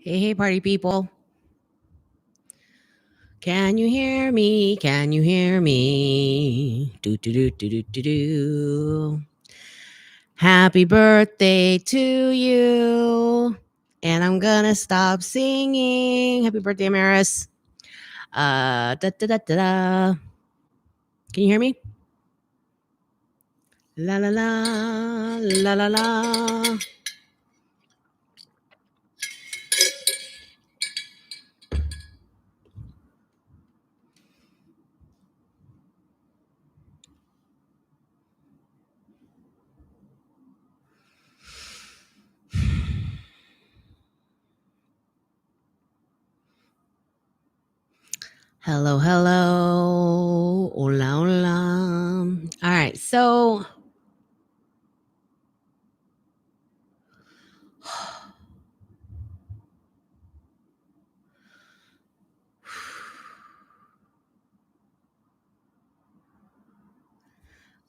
Hey, hey, party people. Can you hear me? Can you hear me? Do, do, do, do, do, do, do. Happy birthday to you. And I'm gonna stop singing. Happy birthday, Maris. Da, da, da, da, da. Can you hear me? La la la, la la la. Hello, hello. Hola, hola. All right, so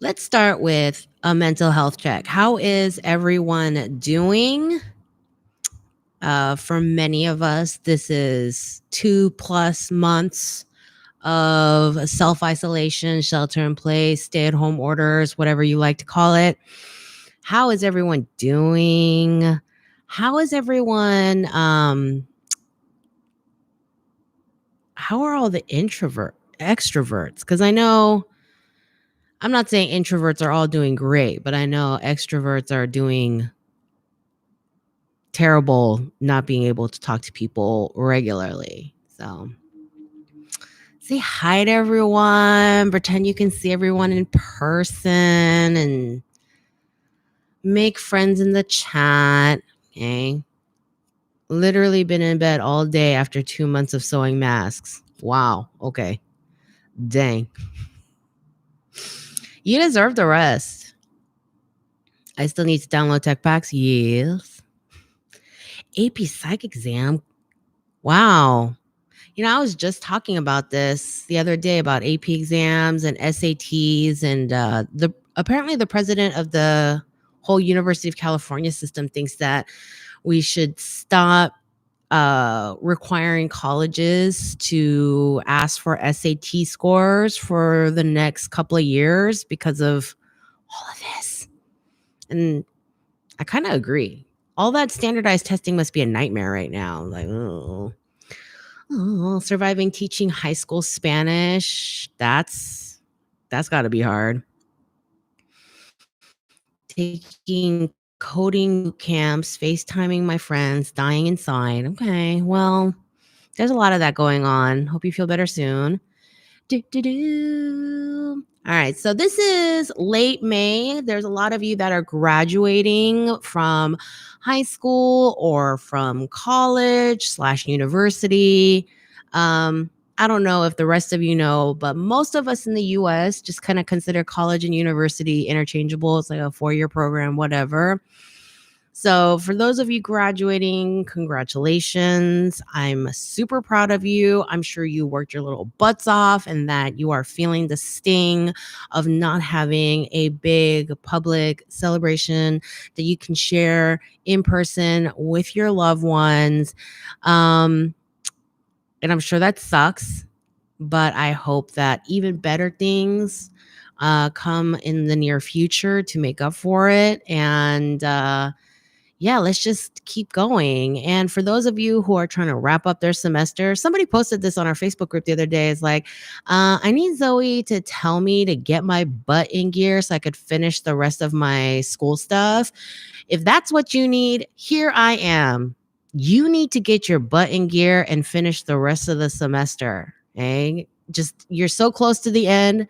let's start with a mental health check. How is everyone doing? For many of us, this is 2+ months of self isolation, shelter in place, stay at home orders, whatever you like to call it. How is everyone doing? How is everyone? How are all the extroverts? Because I know I'm not saying introverts are all doing great, but I know extroverts are doing terrible not being able to talk to people regularly. So say hi to everyone, pretend you can see everyone in person and make friends in the chat. Okay. Literally been in bed all day after 2 months of sewing masks. Wow. Okay. Dang. You deserve the rest. I still need to download tech packs. Yes. AP psych exam. Wow. You know, I was just talking about this the other day about AP exams and SATs, and the apparently the president of the whole University of California system thinks that we should stop requiring colleges to ask for SAT scores for the next couple of years because of all of this. And I kind of agree. All that standardized testing must be a nightmare right now. Like, surviving teaching high school Spanish. That's got to be hard. Taking coding boot camps, FaceTiming my friends, dying inside. Okay, well, there's a lot of that going on. Hope you feel better soon. Do, do, do. All right, so this is late May. There's a lot of you that are graduating from high school or from college/university. I don't know if the rest of you know, but most of us in the US just kind of consider college and university interchangeable. It's like a 4-year program, whatever. So, for those of you graduating, congratulations. I'm super proud of you. I'm sure you worked your little butts off and that you are feeling the sting of not having a big public celebration that you can share in person with your loved ones. And I'm sure that sucks, but I hope that even better things come in the near future to make up for it. And, yeah, let's just keep going. And for those of you who are trying to wrap up their semester, somebody posted this on our Facebook group the other day. It's like, I need Zoe to tell me to get my butt in gear so I could finish the rest of my school stuff. If that's what you need, here I am. You need to get your butt in gear and finish the rest of the semester. Okay? Just, you're so close to the end.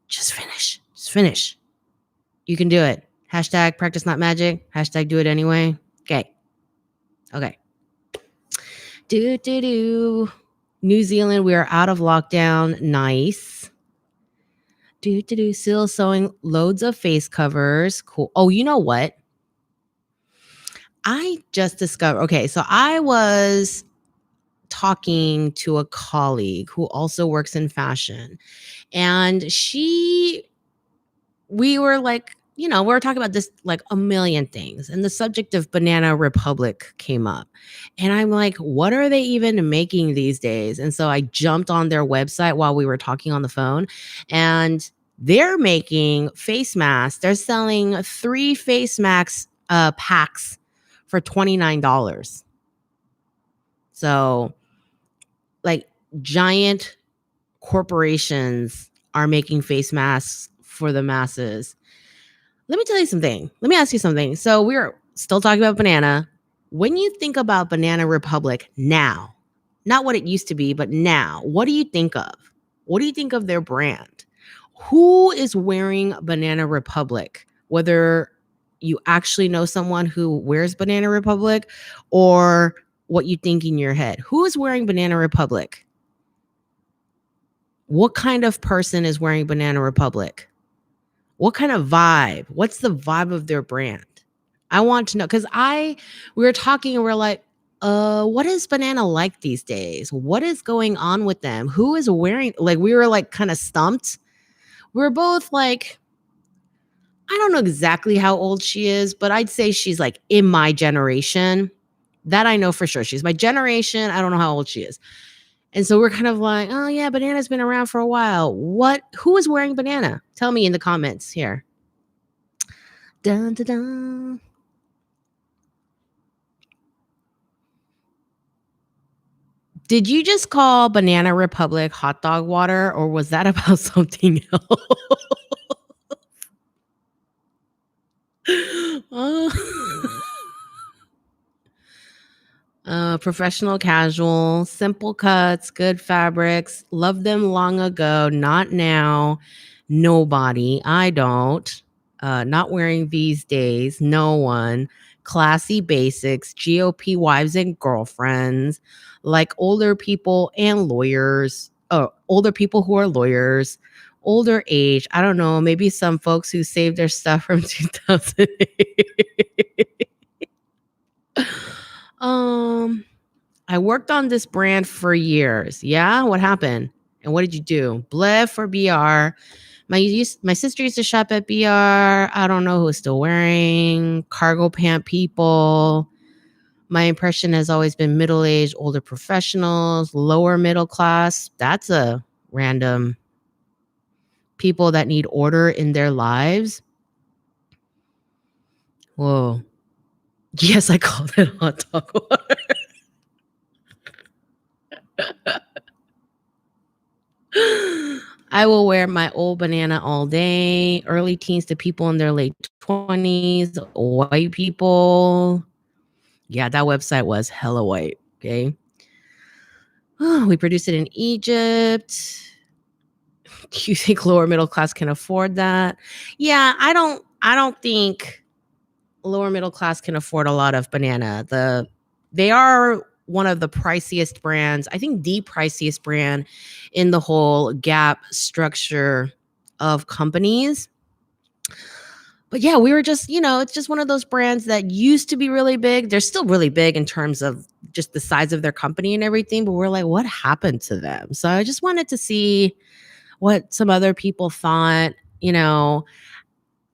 Just finish. Just finish. You can do it. Hashtag practice not magic. Hashtag do it anyway. Okay. Okay. Do, do, do. New Zealand, we are out of lockdown. Nice. Do, do, do. Still sewing loads of face covers. Cool. Oh, you know what? I just discovered. Okay. So I was talking to a colleague who also works in fashion, and we were like we were talking about this like a million things, and the subject of Banana Republic came up. And I'm like, what are they even making these days? And so I jumped on their website while we were talking on the phone, and they're making face masks. They're selling 3 face masks packs for $29. So, like, giant corporations are making face masks for the masses. Let me tell you something. Let me ask you something. So we're still talking about banana. When you think about Banana Republic now, not what it used to be, but now, what do you think of? What do you think of their brand? Who is wearing Banana Republic? Whether you actually know someone who wears Banana Republic or what you think in your head. Who is wearing Banana Republic? What kind of person is wearing Banana Republic? What kind of vibe? What's the vibe of their brand? I want to know because we were talking and we're like, what is banana like these days? What is going on with them? Who is wearing, like, we were like kind of stumped. We are both like, I don't know exactly how old she is, but I'd say she's like in my generation. That I know for sure. She's my generation. I don't know how old she is. And so we're kind of like, oh yeah, banana's been around for a while. Who is wearing banana? Tell me in the comments here. Dun, dun, dun. Did you just call Banana Republic hot dog water, or was that about something else? Professional casual, simple cuts, good fabrics. Loved them long ago, not now. Nobody. I don't. Not wearing these days. No one. Classy basics, GOP wives and girlfriends, like older people and lawyers. Oh, older people who are lawyers, older age. I don't know. Maybe some folks who saved their stuff from 2008. I worked on this brand for years. Yeah, what happened? And what did you do? Bleh for BR. My sister used to shop at BR. I don't know who's still wearing cargo pant people. My impression has always been middle-aged, older professionals, lower middle class. That's a random people that need order in their lives. Whoa. Yes, I called it hot dog water. I will wear my old banana all day. Early teens to people in their late 20s, white people. Yeah, that website was hella white. Okay. Oh, we produced it in Egypt. Do you think lower middle class can afford that? Yeah, I don't think lower middle class can afford a lot of banana. They are one of the priciest brands. I think the priciest brand in the whole Gap structure of companies. But yeah, we were just, it's just one of those brands that used to be really big. They're still really big in terms of just the size of their company and everything. But we're like, what happened to them? So I just wanted to see what some other people thought.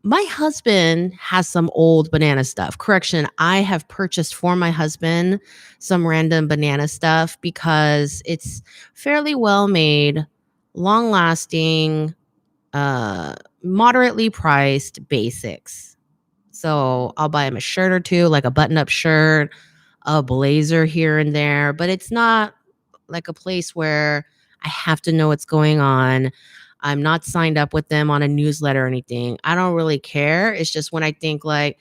My husband has some old banana stuff. Correction, I have purchased for my husband some random banana stuff because it's fairly well made, long lasting, moderately priced basics. So I'll buy him a shirt or two, like a button up shirt, a blazer here and there, but it's not like a place where I have to know what's going on. I'm not signed up with them on a newsletter or anything. I don't really care. It's just when I think like,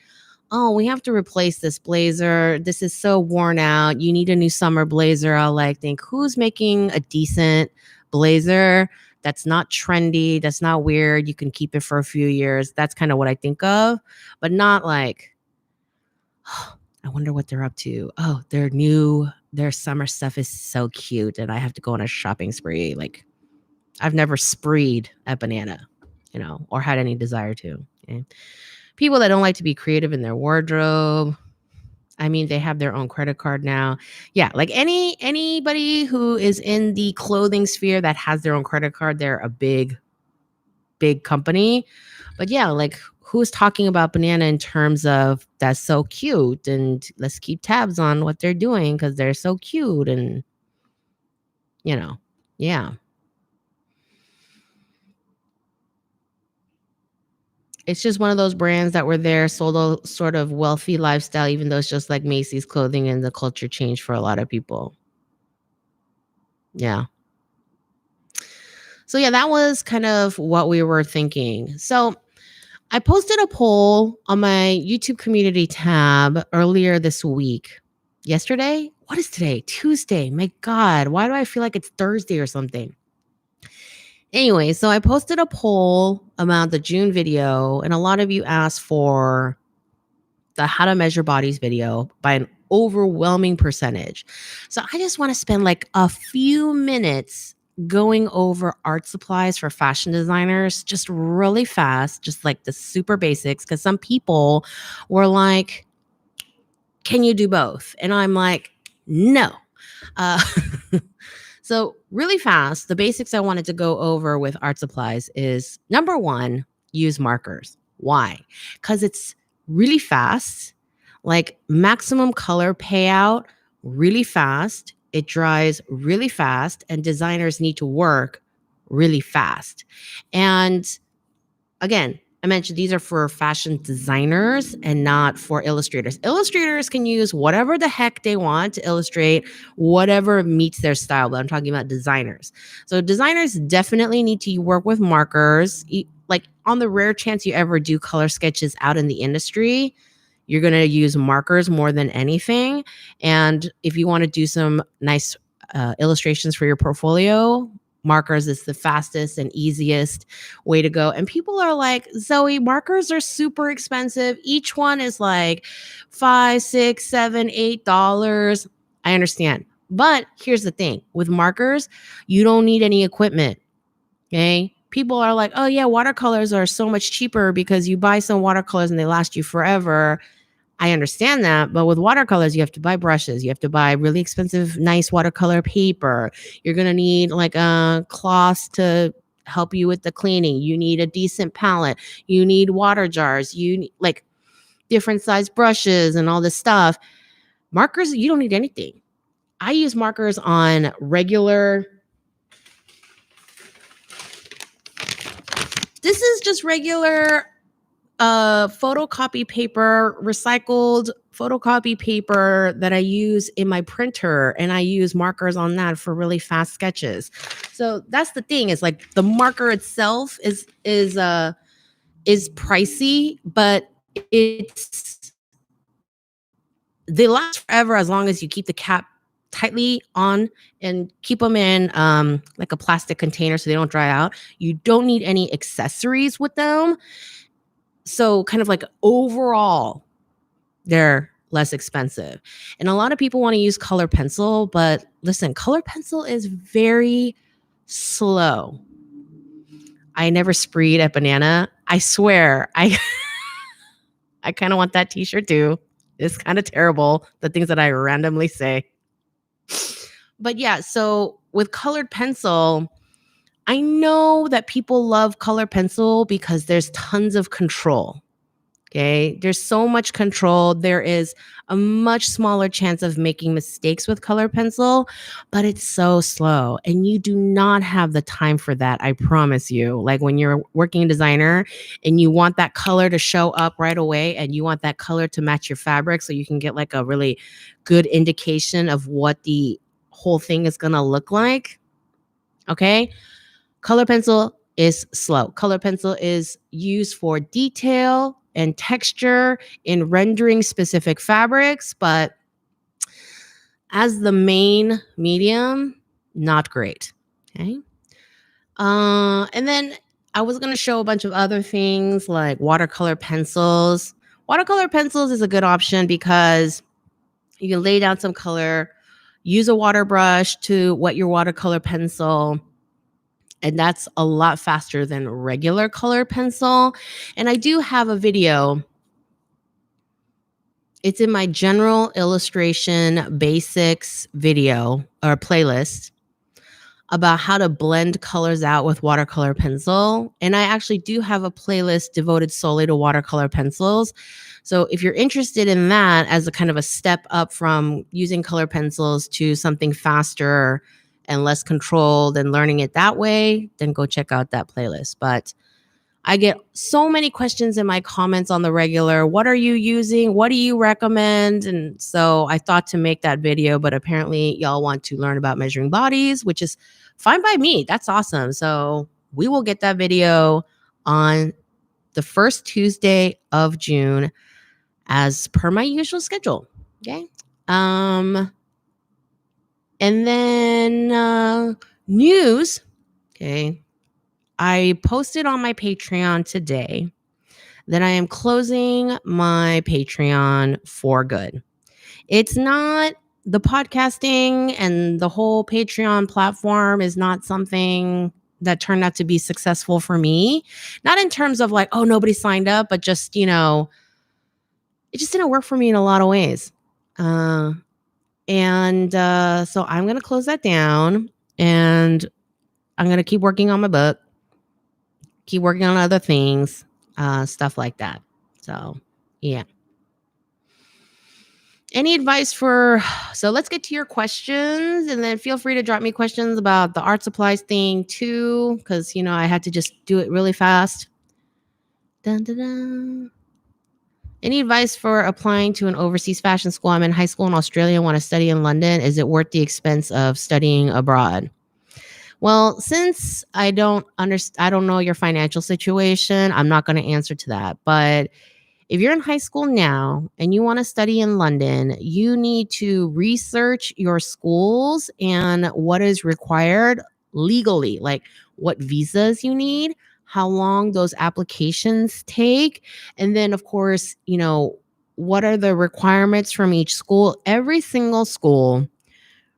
oh, we have to replace this blazer. This is so worn out. You need a new summer blazer. I'll like think, who's making a decent blazer that's not trendy, that's not weird. You can keep it for a few years. That's kind of what I think of, but not like, oh, I wonder what they're up to. Oh, their summer stuff is so cute. And I have to go on a shopping spree. Like, I've never spreed at banana, or had any desire to. Okay? People that don't like to be creative in their wardrobe. I mean, they have their own credit card now. Yeah, like anybody who is in the clothing sphere that has their own credit card, they're a big company. But yeah, like who's talking about banana in terms of that's so cute and let's keep tabs on what they're doing because they're so cute and you know, yeah. It's just one of those brands that were there, sold a sort of wealthy lifestyle, even though it's just like Macy's clothing and the culture changed for a lot of people. Yeah. So yeah, that was kind of what we were thinking. So I posted a poll on my YouTube community tab earlier this week. Yesterday? What is today? Tuesday. My God, why do I feel like it's Thursday or something? Anyway, so I posted a poll about the June video, and a lot of you asked for the how to measure bodies video by an overwhelming percentage. So I just want to spend like a few minutes going over art supplies for fashion designers just really fast, just like the super basics. Because some people were like, can you do both? And I'm like, no. Uh, so, really fast, the basics I wanted to go over with art supplies is number one, use markers. Why? Because it's really fast, like maximum color payout, really fast. It dries really fast, and designers need to work really fast. And again, I mentioned these are for fashion designers and not for illustrators. Illustrators can use whatever the heck they want to illustrate whatever meets their style, but I'm talking about designers. So designers definitely need to work with markers. Like on the rare chance you ever do color sketches out in the industry, you're going to use markers more than anything. And if you want to do some nice illustrations for your portfolio, markers is the fastest and easiest way to go. And people are like, Zoe, markers are super expensive. Each one is like $5, $6, $7, $8. I understand. But here's the thing with markers, you don't need any equipment. Okay. People are like, oh, yeah, watercolors are so much cheaper because you buy some watercolors and they last you forever. I understand that, but with watercolors, you have to buy brushes. You have to buy really expensive, nice watercolor paper. You're going to need like a cloths to help you with the cleaning. You need a decent palette. You need water jars. You need like different size brushes and all this stuff. Markers, you don't need anything. I use markers on regular. This is just regular photocopy paper, recycled photocopy paper that I use in my printer, and I use markers on that for really fast sketches. So that's the thing, is like the marker itself is pricey, but it's they last forever as long as you keep the cap tightly on and keep them in like a plastic container so they don't dry out. You don't need any accessories with them. So kind of like overall, they're less expensive. And a lot of people want to use color pencil, but listen, color pencil is very slow. I never spreed at banana. I swear, I kind of want that t-shirt too. It's kind of terrible, the things that I randomly say. But yeah, so with colored pencil, I know that people love color pencil because there's tons of control. Okay. There's so much control. There is a much smaller chance of making mistakes with color pencil, but it's so slow. And you do not have the time for that. I promise you. Like when you're working designer and you want that color to show up right away and you want that color to match your fabric so you can get like a really good indication of what the whole thing is going to look like. Okay. Color pencil is slow. Color pencil is used for detail and texture in rendering specific fabrics, but as the main medium, not great. Okay. And then I was going to show a bunch of other things like watercolor pencils. Watercolor pencils is a good option because you can lay down some color, use a water brush to wet your watercolor pencil, and that's a lot faster than regular color pencil. And I do have a video. It's in my general illustration basics video or playlist. about how to blend colors out with watercolor pencil. And I actually do have a playlist devoted solely to watercolor pencils. So if you're interested in that as a kind of a step up from using color pencils to something faster and less controlled and learning it that way, then go check out that playlist. But I get so many questions in my comments on the regular. What are you using? What do you recommend? And so I thought to make that video, but apparently y'all want to learn about measuring bodies, which is fine by me. That's awesome. So we will get that video on the first Tuesday of June as per my usual schedule. Okay. And then news. Okay. I posted on my Patreon today that I am closing my Patreon for good. It's not the podcasting and the whole Patreon platform is not something that turned out to be successful for me. Not in terms of like, oh, nobody signed up, but just, it just didn't work for me in a lot of ways. So I'm going to close that down and I'm going to keep working on my book, keep working on other things, stuff like that. So, yeah. Any advice so let's get to your questions and then feel free to drop me questions about the art supplies thing too, because, I had to just do it really fast. Dun, dun, dun. Any advice for applying to an overseas fashion school? I'm in high school in Australia and want to study in London. Is it worth the expense of studying abroad? Well, since I don't know your financial situation, I'm not going to answer to that. But if you're in high school now and you want to study in London, you need to research your schools and what is required legally, like what visas you need, how long those applications take, and then, of course, what are the requirements from each school. Every single school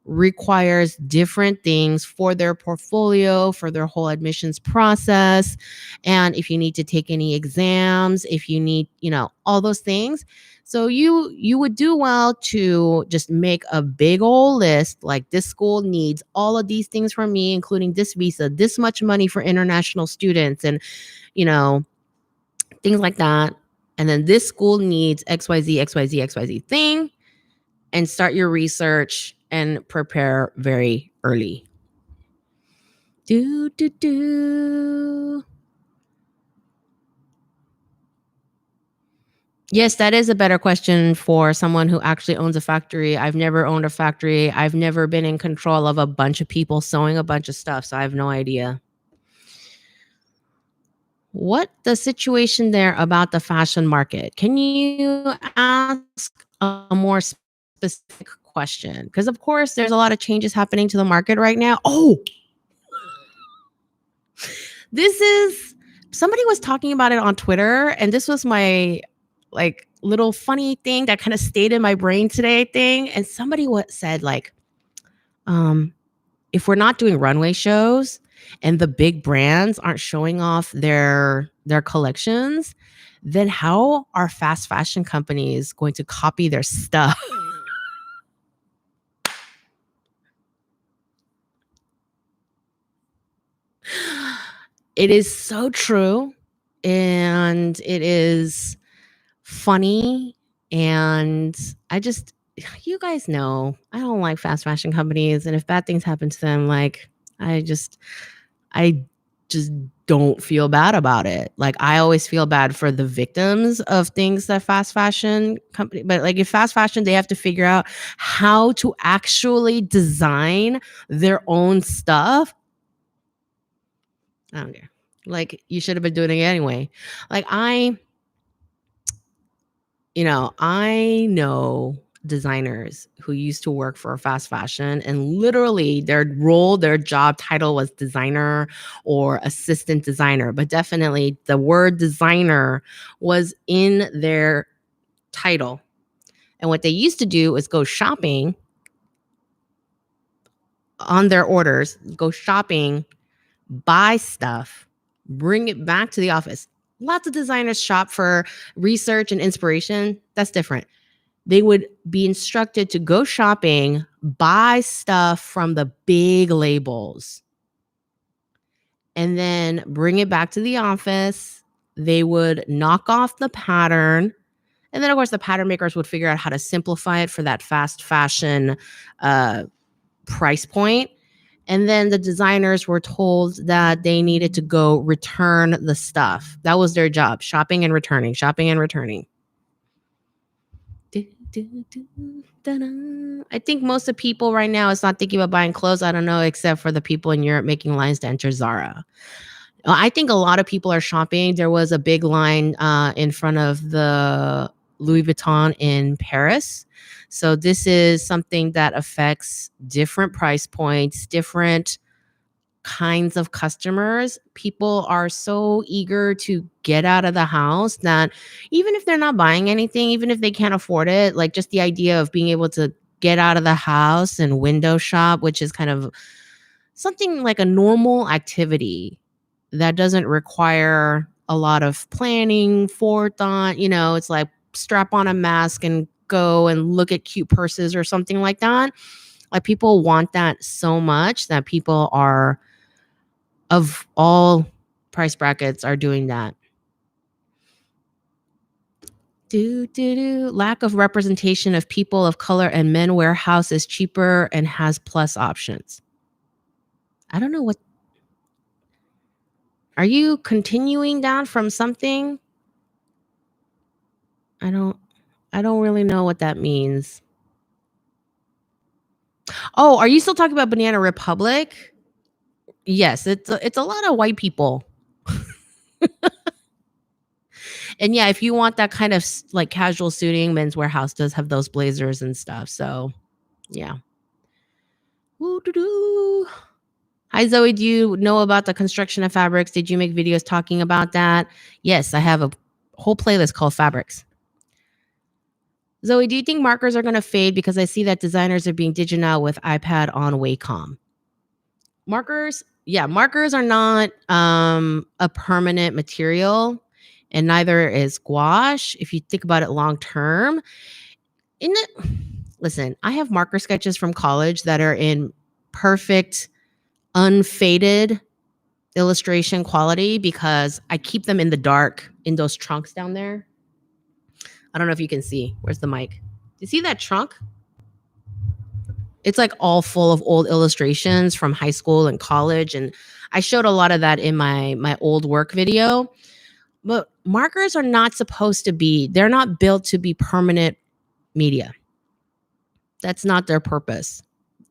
requires different things for their portfolio, for their whole admissions process. And if you need to take any exams, if you need, all those things. So you would do well to just make a big old list, like this school needs all of these things from me, including this visa, this much money for international students, and, things like that. And then this school needs XYZ, XYZ, XYZ thing. And start your research and prepare very early. Yes, that is a better question for someone who actually owns a factory. I've never owned a factory. I've never been in control of a bunch of people sewing a bunch of stuff, so I have no idea. What the situation there about the fashion market? Can you ask a more specific question? Because of course there's a lot of changes happening to the market right now. Oh, somebody was talking about it on Twitter, and this was my little funny thing that kind of stayed in my brain today thing. And somebody said if we're not doing runway shows and the big brands aren't showing off their collections, then how are fast fashion companies going to copy their stuff? It is so true, and it is funny, and you guys know I don't like fast fashion companies, and if bad things happen to them, I just don't feel bad about it. I always feel bad for the victims of things that fast fashion company, but if fast fashion, they have to figure out how to actually design their own stuff. I don't care. You should have been doing it anyway. I know designers who used to work for fast fashion, and literally their job title was designer or assistant designer, but definitely the word designer was in their title. And what they used to do is go shopping on their orders, go shopping, buy stuff, bring it back to the office. Lots of designers shop for research and inspiration. That's different. They would be instructed to go shopping, buy stuff from the big labels and then bring it back to the office. They would knock off the pattern. And then, of course, the pattern makers would figure out how to simplify it for that fast fashion price point. And then the designers were told that they needed to go return the stuff. That was their job, shopping and returning, shopping and returning. I think most of people right now is not thinking about buying clothes. I don't know, except for the people in Europe making lines to enter Zara. I think a lot of people are shopping. There was a big line in front of the Louis Vuitton in Paris. So this is something that affects different price points, different kinds of customers. People are so eager to get out of the house that even if they're not buying anything, even if they can't afford it, like just the idea of being able to get out of the house and window shop, which is kind of something like a normal activity that doesn't require a lot of planning, forethought. It's like strap on a mask and go and look at cute purses or something like that. Like people want that so much that people are of all price brackets are doing that. Lack of representation of people of color and men warehouse is cheaper and has plus options. I don't know what. Are you continuing down from something? I don't really know what that means. Oh, are you still talking about Banana Republic? Yes, it's a lot of white people. And yeah, if you want that kind of like casual suiting, Men's Warehouse does have those blazers and stuff. So yeah. Woo-doo-doo. Hi Zoe, do you know about the construction of fabrics? Did you make videos talking about that? Yes, I have a whole playlist called Fabrics. Zoe, do you think markers are going to fade because I see that designers are being digital now with iPad on Wacom? Markers are not a permanent material, and neither is gouache if you think about it long term. Listen, I have marker sketches from college that are in perfect unfaded illustration quality because I keep them in the dark in those trunks down there. I don't know if you can see. Where's the mic? Do you see that trunk? It's like all full of old illustrations from high school and college. And I showed a lot of that in my old work video. But markers are not supposed to be, they're not built to be permanent media. That's not their purpose.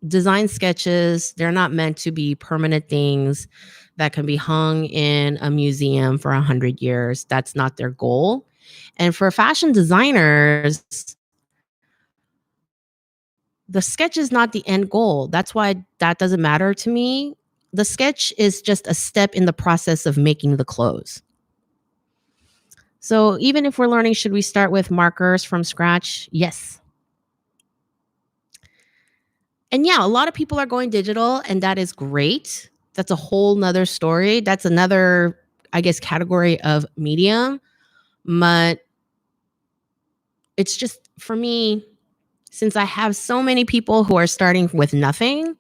Design sketches, they're not meant to be permanent things that can be hung in a museum for 100 years. That's not their goal. And for fashion designers, the sketch is not the end goal. That's why that doesn't matter to me. The sketch is just a step in the process of making the clothes. So even if we're learning, should we start with markers from scratch? Yes. And yeah, a lot of people are going digital, and that is great. That's a whole nother story. That's another, I guess, category of medium. But it's just, for me, since I have so many people who are starting with nothing,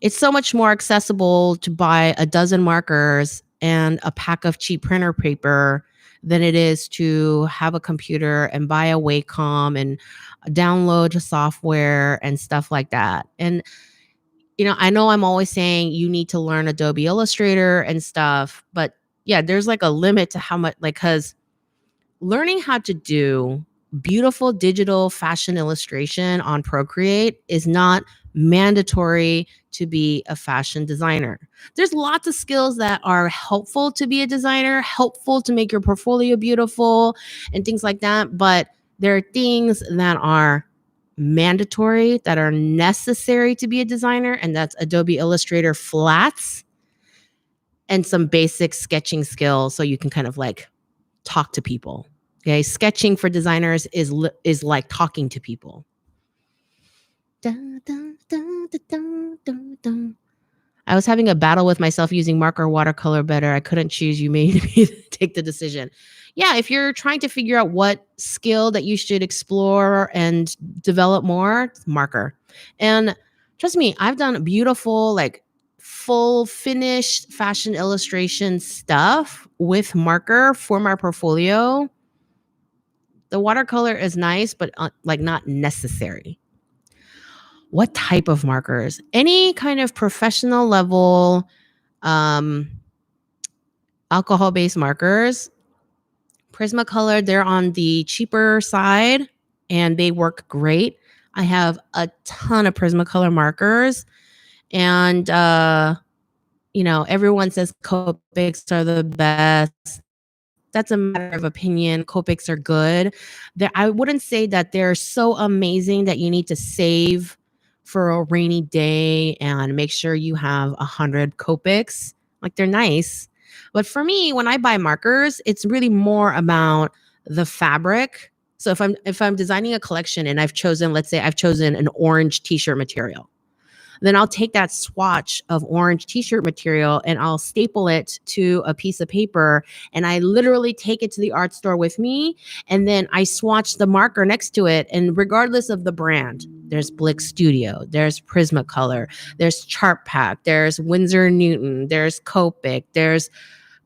it's so much more accessible to buy a dozen markers and a pack of cheap printer paper than it is to have a computer and buy a Wacom and download software and stuff like that. And I know I'm always saying you need to learn Adobe Illustrator and stuff, but yeah, there's like a limit to how much, like, because learning how to do beautiful digital fashion illustration on Procreate is not mandatory to be a fashion designer. There's lots of skills that are helpful to be a designer, helpful to make your portfolio beautiful and things like that. But there are things that are mandatory, that are necessary to be a designer, and that's Adobe Illustrator flats and some basic sketching skills so you can kind of like talk to people. Okay, sketching for designers is like talking to people. Dun, dun, dun, dun, dun, dun. I was having a battle with myself using marker or watercolor better. I couldn't choose. You made me take the decision. Yeah, if you're trying to figure out what skill that you should explore and develop more, marker. And Trust me, I've done beautiful, like full finished fashion illustration stuff with marker for my portfolio. The watercolor is nice, but like not necessary. What type of markers? Any kind of professional level um, alcohol-based markers. Prismacolor, they're on the cheaper side and they work great. I have a ton of Prismacolor markers, and everyone says Copics are the best. That's a matter of opinion. Copics are good. I wouldn't say that they're so amazing that you need to save for a rainy day and make sure you have 100 Copics. Like, they're nice. But for me, when I buy markers, it's really more about the fabric. So if I'm designing a collection and let's say I've chosen an orange t-shirt material, then I'll take that swatch of orange t-shirt material and I'll staple it to a piece of paper, and I literally take it to the art store with me, and then I swatch the marker next to it. And regardless of the brand, there's Blick Studio, there's Prismacolor, there's Chart Pack, there's Winsor Newton, there's Copic, there's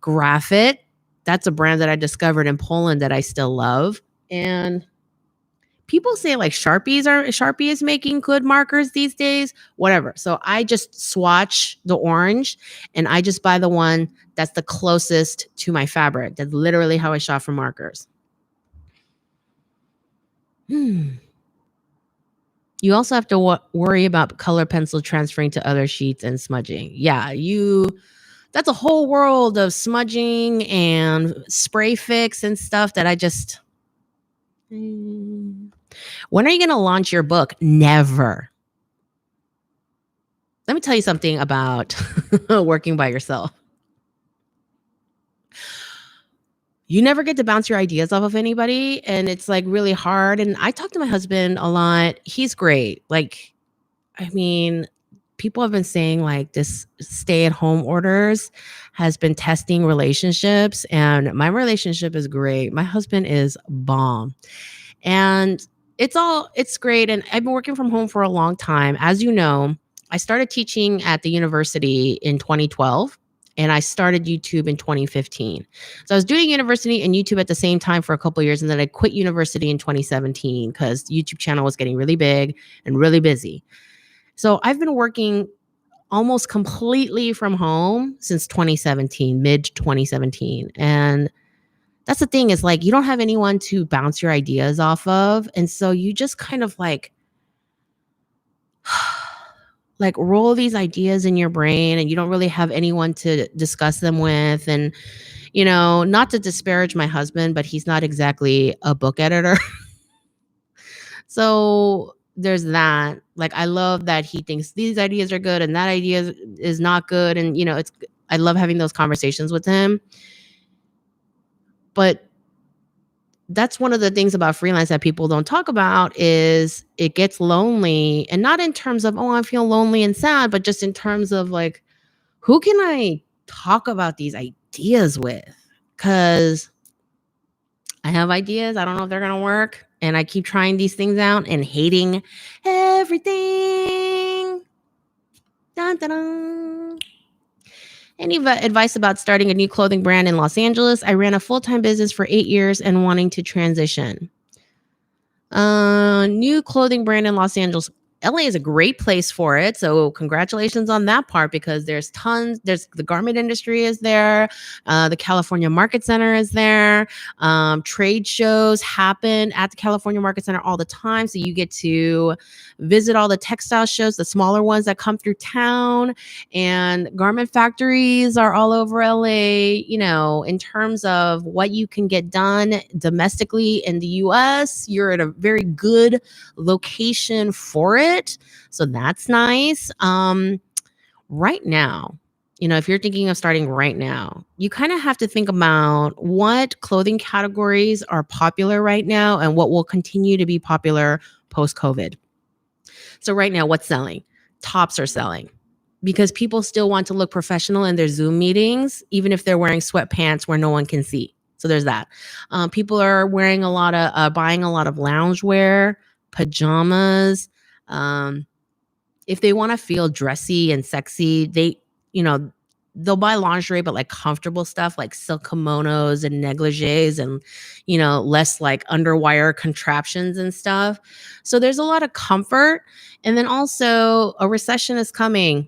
Graphit. That's a brand that I discovered in Poland that I still love. And people say like Sharpie is making good markers these days, whatever. So I just swatch the orange and I just buy the one that's the closest to my fabric. That's literally how I shop for markers. You also have to worry about color pencil transferring to other sheets and smudging. Yeah, that's a whole world of smudging and spray fix and stuff that I just When are you going to launch your book? Never. Let me tell you something about working by yourself. You never get to bounce your ideas off of anybody, and it's like really hard. And I talk to my husband a lot. He's great. Like, I mean, people have been saying like this stay-at-home orders has been testing relationships, and my relationship is great. My husband is bomb. And it's great. And I've been working from home for a long time. As you know, I started teaching at the university in 2012 and I started YouTube in 2015. So I was doing university and YouTube at the same time for a couple of years. And then I quit university in 2017 because the YouTube channel was getting really big and really busy. So I've been working almost completely from home since 2017, mid 2017. And that's the thing, is like, you don't have anyone to bounce your ideas off of. And so you just kind of like roll these ideas in your brain, and you don't really have anyone to discuss them with. And, not to disparage my husband, but he's not exactly a book editor. So there's that. Like, I love that he thinks these ideas are good and that idea is not good. And, I love having those conversations with him. But that's one of the things about freelance that people don't talk about, is it gets lonely. And not in terms of, I feel lonely and sad, but just in terms of like, who can I talk about these ideas with? Because I have ideas. I don't know if they're going to work. And I keep trying these things out and hating everything. Dun, dun, dun. Any advice about starting a new clothing brand in Los Angeles? I ran a full-time business for 8 years and wanting to transition. New clothing brand in Los Angeles. LA is a great place for it. So congratulations on that part, because there's the garment industry is there. The California Market Center is there. Trade shows happen at the California Market Center all the time. So you get to visit all the textile shows, the smaller ones that come through town, and garment factories are all over LA. In terms of what you can get done domestically in the US, you're at a very good location for it. So that's nice. Right now, if you're thinking of starting right now, you kind of have to think about what clothing categories are popular right now and what will continue to be popular post-COVID. So right now, what's selling? Tops are selling, because people still want to look professional in their Zoom meetings, even if they're wearing sweatpants where no one can see. So there's that. People are buying a lot of loungewear, pajamas, if they want to feel dressy and sexy, you know, they'll buy lingerie, but like comfortable stuff like silk kimonos and negligees and, less like underwire contraptions and stuff. So there's a lot of comfort. And then also, a recession is coming.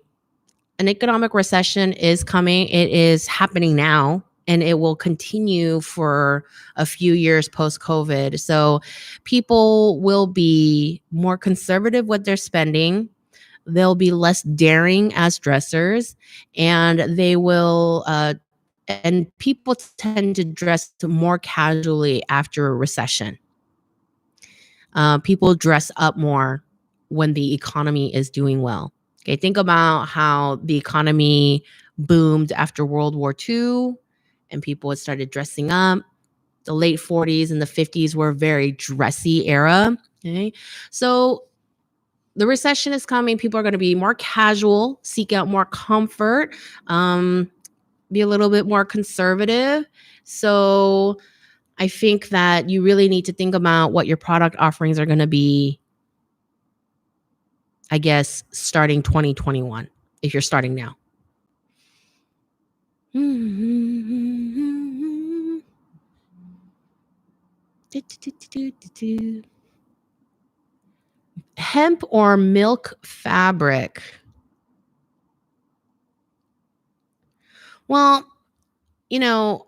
An economic recession is coming. It is happening now, and it will continue for a few years post COVID. So people will be more conservative with their spending. They'll be less daring as dressers, and and people tend to dress more casually after a recession. People dress up more when the economy is doing well. Okay, think about how the economy boomed after World War II and people had started dressing up. The late 40s and the 50s were a very dressy era. Okay, so the recession is coming. People are going to be more casual, seek out more comfort, be a little bit more conservative. So I think that you really need to think about what your product offerings are going to be, I guess, starting 2021, if you're starting now. Hemp or milk fabric? Well, you know,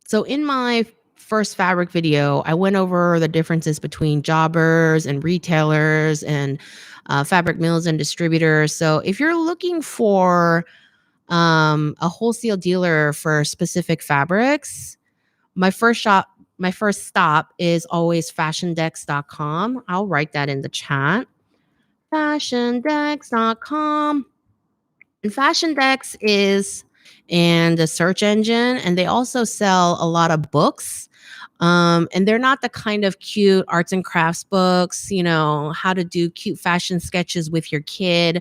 so in my first fabric video, I went over the differences between jobbers and retailers and fabric mills and distributors. So if you're looking for a wholesale dealer for specific fabrics, my first stop is always fashiondex.com. I'll write that in the chat. Fashiondex.com. And FashionDex is and a search engine, and they also sell a lot of books. And they're not the kind of cute arts and crafts books, how to do cute fashion sketches with your kid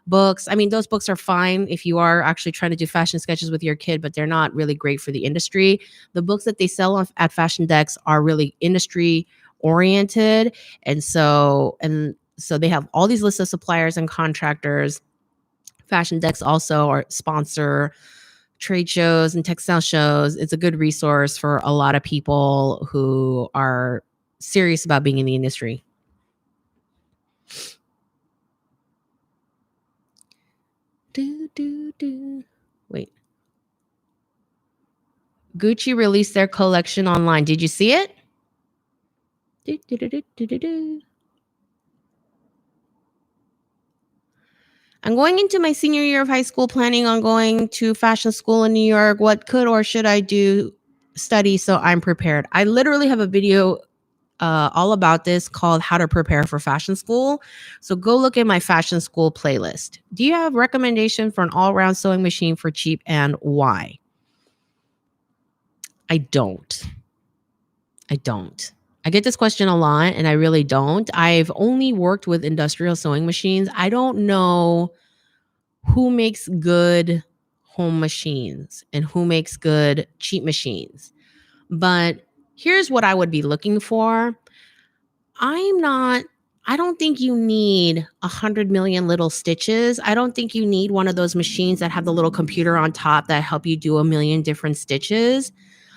books. I mean, those books are fine if you are actually trying to do fashion sketches with your kid, but they're not really great for the industry. The books that they sell at FashionDex are really industry oriented. And so they have all these lists of suppliers and contractors. FashionDex also are sponsor trade shows and textile shows. It's a good resource for a lot of people who are serious about being in the industry. Wait. Gucci released their collection online. Did you see it? I'm going into my senior year of high school, planning on going to fashion school in New York. What could or should I do study so I'm prepared? I literally have a video all about this called How to Prepare for Fashion School. So go look at my fashion school playlist. Do you have recommendation for an all-around sewing machine for cheap, and why? I don't. I get this question a lot, and I really don't. I've only worked with industrial sewing machines. I don't know who makes good home machines and who makes good cheap machines. But here's what I would be looking for. I don't think you need 100 million little stitches. I don't think you need one of those machines that have the little computer on top that help you do a million different stitches.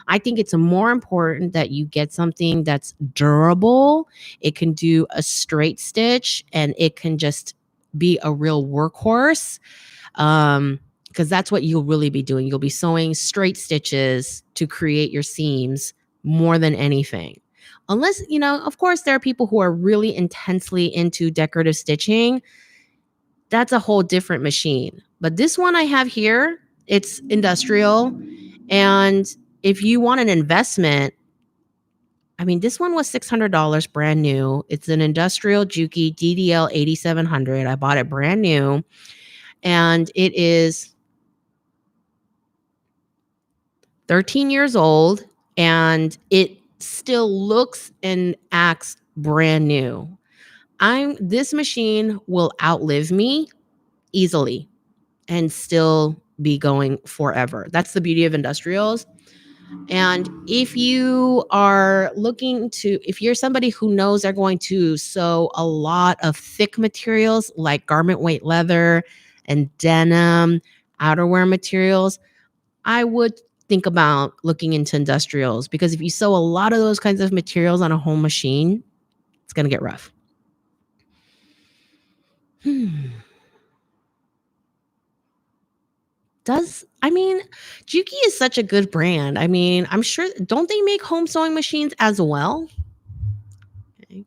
I think it's more important that you get something that's durable. It can do a straight stitch and it can just be a real workhorse. Because that's what you'll really be doing. You'll be sewing straight stitches to create your seams more than anything. Unless, of course, there are people who are really intensely into decorative stitching. That's a whole different machine. But this one I have here, it's industrial. And if you want an investment, I mean, this one was $600 brand new. It's an industrial Juki DDL 8700. I bought it brand new. And it is 13 years old. And it still looks and acts brand new. This machine will outlive me easily and still be going forever. That's the beauty of industrials. And if you are if you're somebody who knows they're going to sew a lot of thick materials like garment weight leather and denim, outerwear materials, I would think about looking into industrials, because if you sew a lot of those kinds of materials on a home machine, it's going to get rough. Juki is such a good brand. I mean, I'm sure, don't they make home sewing machines as well? Okay.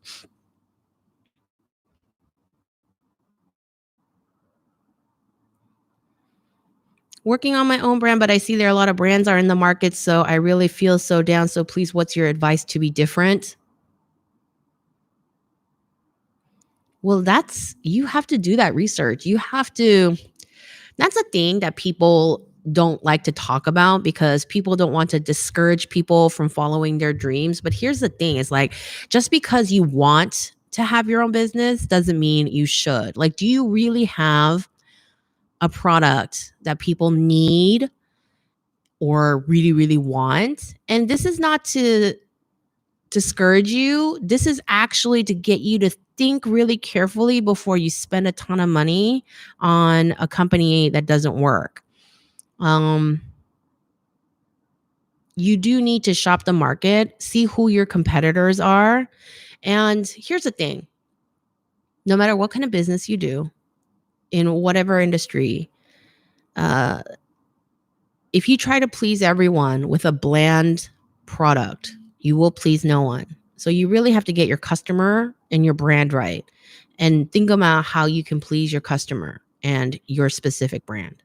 Working on my own brand, but I see there are a lot of brands are in the market, so I really feel so down. So please, what's your advice to be different? Well, you have to do that research. That's a thing that people don't like to talk about because people don't want to discourage people from following their dreams. But here's the thing, is like, just because you want to have your own business doesn't mean you should. Like, do you really have a product that people need or really, really want? And this is not to discourage you. This is actually to get you to think really carefully before you spend a ton of money on a company that doesn't work. You do need to shop the market, see who your competitors are. And here's the thing, no matter what kind of business you do in whatever industry, uh, if you try to please everyone with a bland product, you will please no one. So you really have to get your customer and your brand right and think about how you can please your customer and your specific brand.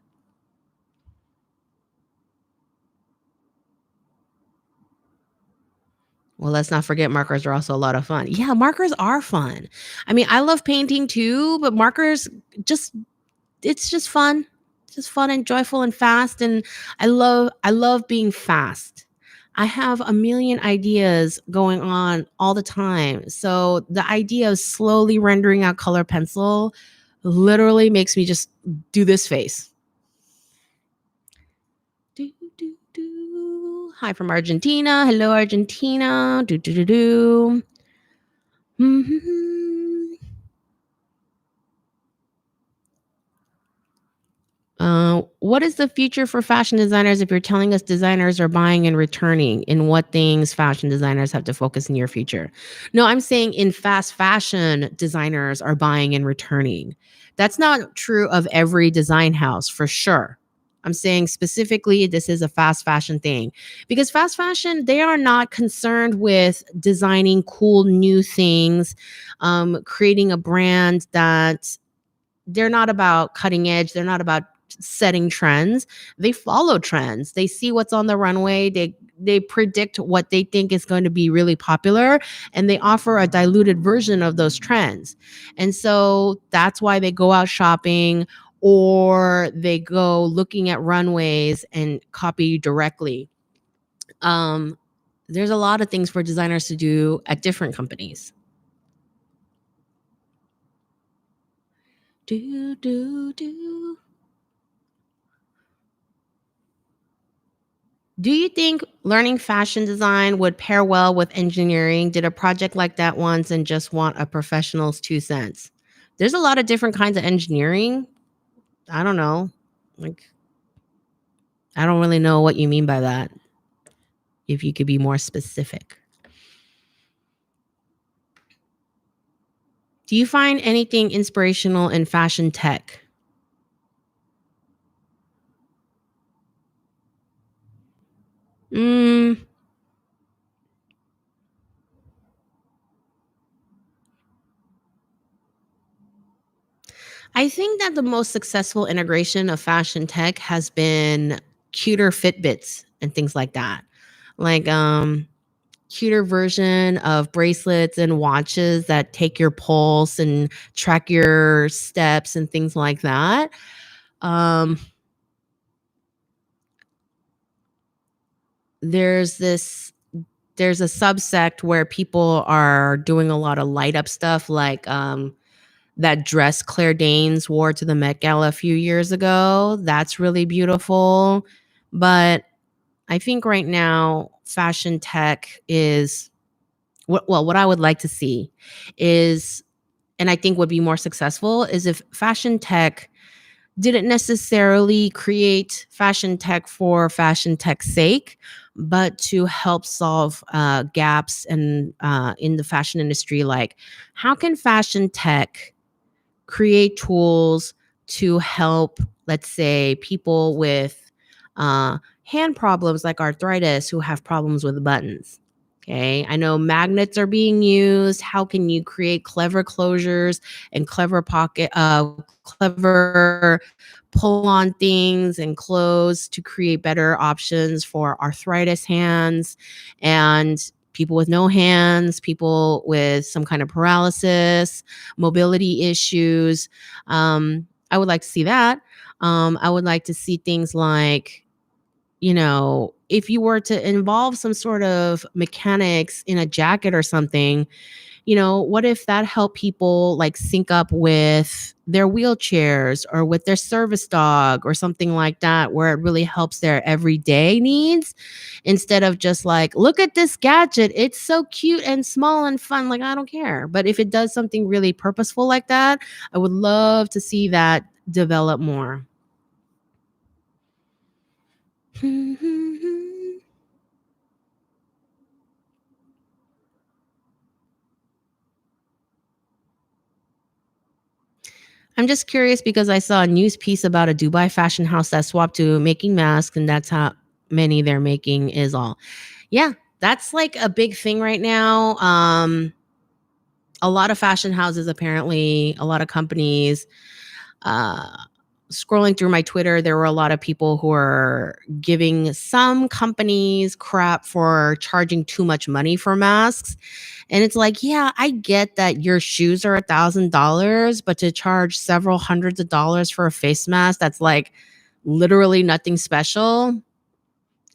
Well, let's not forget markers are also a lot of fun. Yeah, markers are fun. I mean, I love painting too, but markers just it's just fun. Just fun and joyful and fast, and I love being fast. I have a million ideas going on all the time. So the idea of slowly rendering out color pencil literally makes me just do this face. Do, do, do. Hi from Argentina. Hello, Argentina. Do, do, do, do. Mhm. What is the future for fashion designers if you're telling us designers are buying and returning? In what things fashion designers have to focus in your future? No, I'm saying in fast fashion, designers are buying and returning. That's not true of every design house, for sure. I'm saying specifically this is a fast fashion thing, because fast fashion, they are not concerned with designing cool new things, creating a brand that they're not about cutting edge. They're not about setting trends. They follow trends. They see what's on the runway. They predict what they think is going to be really popular, and they offer a diluted version of those trends. And so that's why they go out shopping, or they go looking at runways and copy directly. Um, there's a lot of things for designers to do at different companies. Do do do. Do you think learning fashion design would pair well with engineering? Did a project like that once and just want a professional's 2 cents? There's a lot of different kinds of engineering. I don't know. Like, I don't really know what you mean by that. If you could be more specific. Do you find anything inspirational in fashion tech? Mm, I think that the most successful integration of fashion tech has been cuter Fitbits and things like that. Like, cuter version of bracelets and watches that take your pulse and track your steps and things like that. Um, there's this there's a subsect where people are doing a lot of light up stuff, like that dress Claire Danes wore to the Met Gala a few years ago. That's really beautiful. But I think right now fashion tech is what I would like to see is, and I think would be more successful, is if fashion tech didn't necessarily create fashion tech for fashion tech's sake, but to help solve gaps in the fashion industry. Like, how can fashion tech create tools to help, let's say, people with hand problems like arthritis who have problems with buttons? Okay, I know magnets are being used. How can you create clever closures and clever pull on things and clothes to create better options for arthritis hands and people with no hands, people with some kind of paralysis, mobility issues? I would like to see that. I would like to see things like, if you were to involve some sort of mechanics in a jacket or something, what if that helped people like sync up with their wheelchairs or with their service dog or something like that, where it really helps their everyday needs instead of just like, look at this gadget. It's so cute and small and fun. Like, I don't care. But if it does something really purposeful like that, I would love to see that develop more. I'm just curious because I saw a news piece about a Dubai fashion house that swapped to making masks, and that's how many they're making is all. Yeah, that's like a big thing right now. A lot of fashion houses, apparently, a lot of companies. Uh, Scrolling through my Twitter, there were a lot of people who are giving some companies crap for charging too much money for masks. And it's like, yeah, I get that your shoes are $1,000, but to charge several hundreds of dollars for a face mask that's like literally nothing special.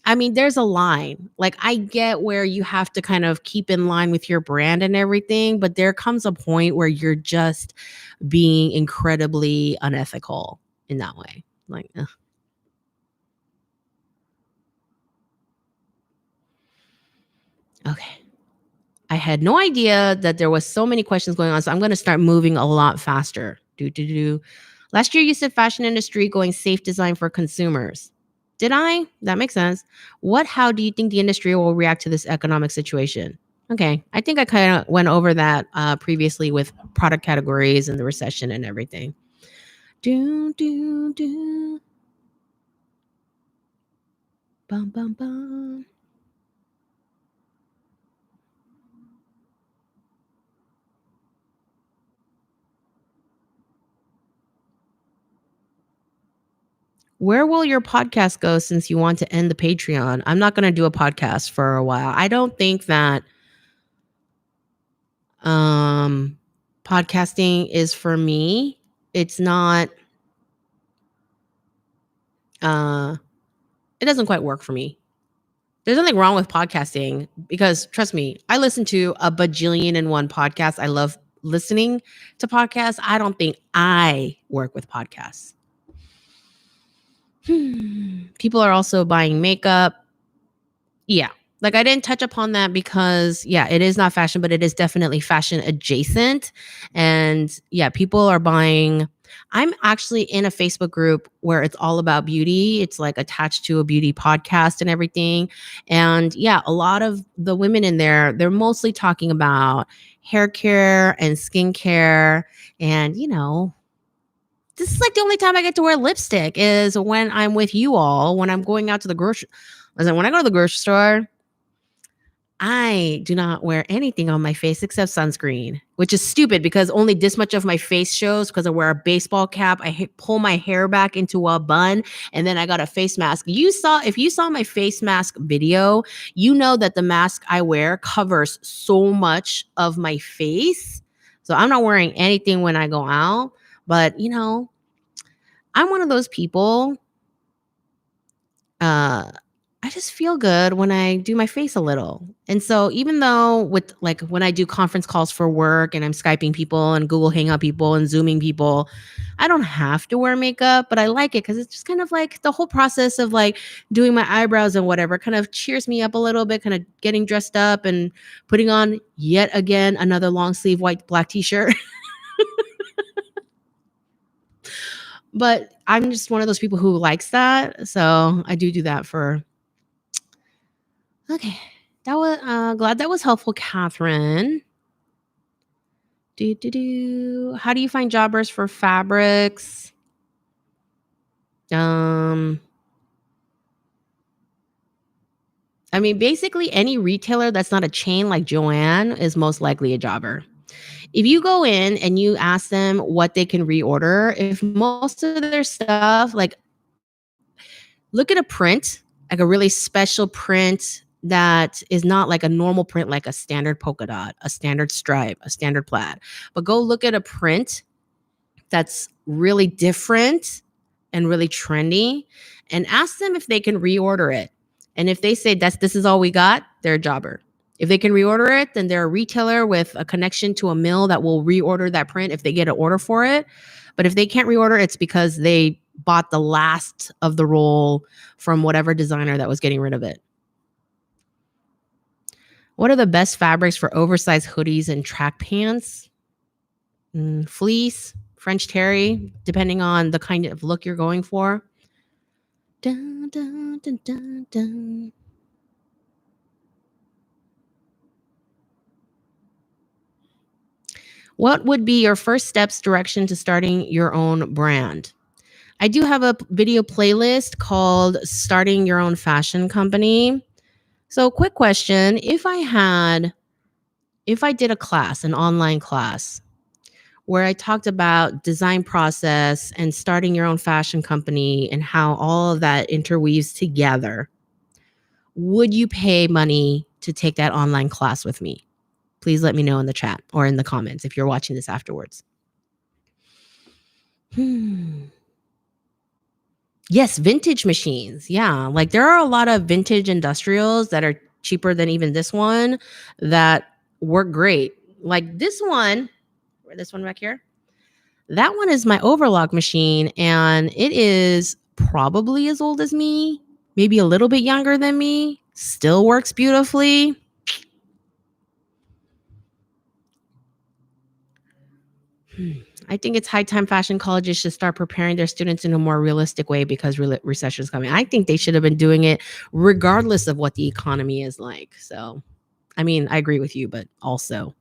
I mean, there's a line. Like, I get where you have to kind of keep in line with your brand and everything, but there comes a point where you're just being incredibly unethical in that way. Like, ugh. Okay. I had no idea that there was so many questions going on, so I'm going to start moving a lot faster. Do do do. Last year you said fashion industry going safe design for consumers. Did I? That makes sense. How do you think the industry will react to this economic situation? Okay, I think I kind of went over that previously with product categories and the recession and everything. Do do do. Bum bum bum. Where will your podcast go since you want to end the Patreon? I'm not going to do a podcast for a while. I don't think that um podcasting is for me. It's not uh it doesn't quite work for me. There's nothing wrong with podcasting because trust me, I listen to a bajillion and one podcasts. I love listening to podcasts. I don't think I work with podcasts. People are also buying makeup. Yeah. Like, I didn't touch upon that because yeah, it is not fashion, but it is definitely fashion adjacent. And yeah, people are buying. I'm actually in a Facebook group where it's all about beauty. It's like attached to a beauty podcast and everything. And yeah, a lot of the women in there, they're mostly talking about hair care and skincare. And this is like the only time I get to wear lipstick is when I'm with you all, when I'm going out to the grocery. Listen, when I go to the grocery store, I do not wear anything on my face except sunscreen, which is stupid because only this much of my face shows because I wear a baseball cap. I pull my hair back into a bun, and then I got a face mask. If you saw my face mask video, you know that the mask I wear covers so much of my face. So I'm not wearing anything when I go out. But I'm one of those people. Uh, I just feel good when I do my face a little. And so even though with like when I do conference calls for work and I'm Skyping people and Google Hangout people and Zooming people, I don't have to wear makeup, but I like it because it's just kind of like the whole process of like doing my eyebrows and whatever kind of cheers me up a little bit, kind of getting dressed up and putting on yet again another long sleeve white black t-shirt. But I'm just one of those people who likes that. So I do that for. Okay. That was glad that was helpful, Catherine. How do you find jobbers for fabrics? I mean, basically any retailer that's not a chain like Joanne is most likely a jobber. If you go in and you ask them what they can reorder, if most of their stuff, like look at a print, like a really special print that is not like a normal print, like a standard polka dot, a standard stripe, a standard plaid, but go look at a print that's really different and really trendy and ask them if they can reorder it. And if they say this is all we got, they're a jobber. If they can reorder it, then they're a retailer with a connection to a mill that will reorder that print if they get an order for it. But if they can't reorder, it's because they bought the last of the roll from whatever designer that was getting rid of it. What are the best fabrics for oversized hoodies and track pants? Fleece, French terry, depending on the kind of look you're going for. Dun, dun, dun, dun, dun. What would be your first steps direction to starting your own brand? I do have a video playlist called Starting Your Own Fashion Company. So quick question, if I did a class, an online class, where I talked about design process and starting your own fashion company and how all of that interweaves together, would you pay money to take that online class with me? Please let me know in the chat or in the comments if you're watching this afterwards. Yes, vintage machines. Yeah, like there are a lot of vintage industrials that are cheaper than even this one that work great. Like this one back here, that one is my overlock machine and it is probably as old as me, maybe a little bit younger than me, still works beautifully. I think it's high time fashion colleges should start preparing their students in a more realistic way because recession is coming. I think they should have been doing it regardless of what the economy is like. So, I mean, I agree with you, but also.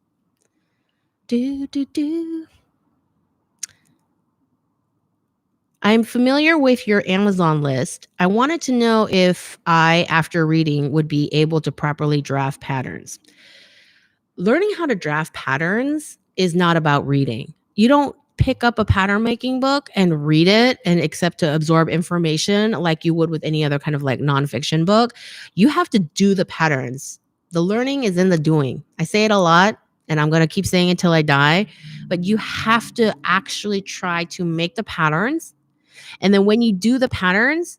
I'm familiar with your Amazon list. I wanted to know if I, after reading, would be able to properly draft patterns. Learning how to draft patterns is not about reading. You don't pick up a pattern making book and read it and accept to absorb information like you would with any other kind of like nonfiction book. You have to do the patterns. The learning is in the doing. I say it a lot and I'm going to keep saying it till I die, but you have to actually try to make the patterns. And then when you do the patterns,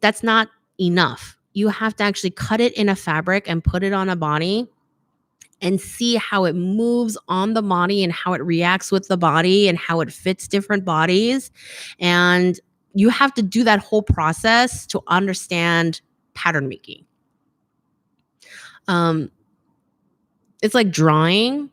that's not enough. You have to actually cut it in a fabric and put it on a body and see how it moves on the body and how it reacts with the body and how it fits different bodies. And you have to do that whole process to understand pattern making. It's like drawing.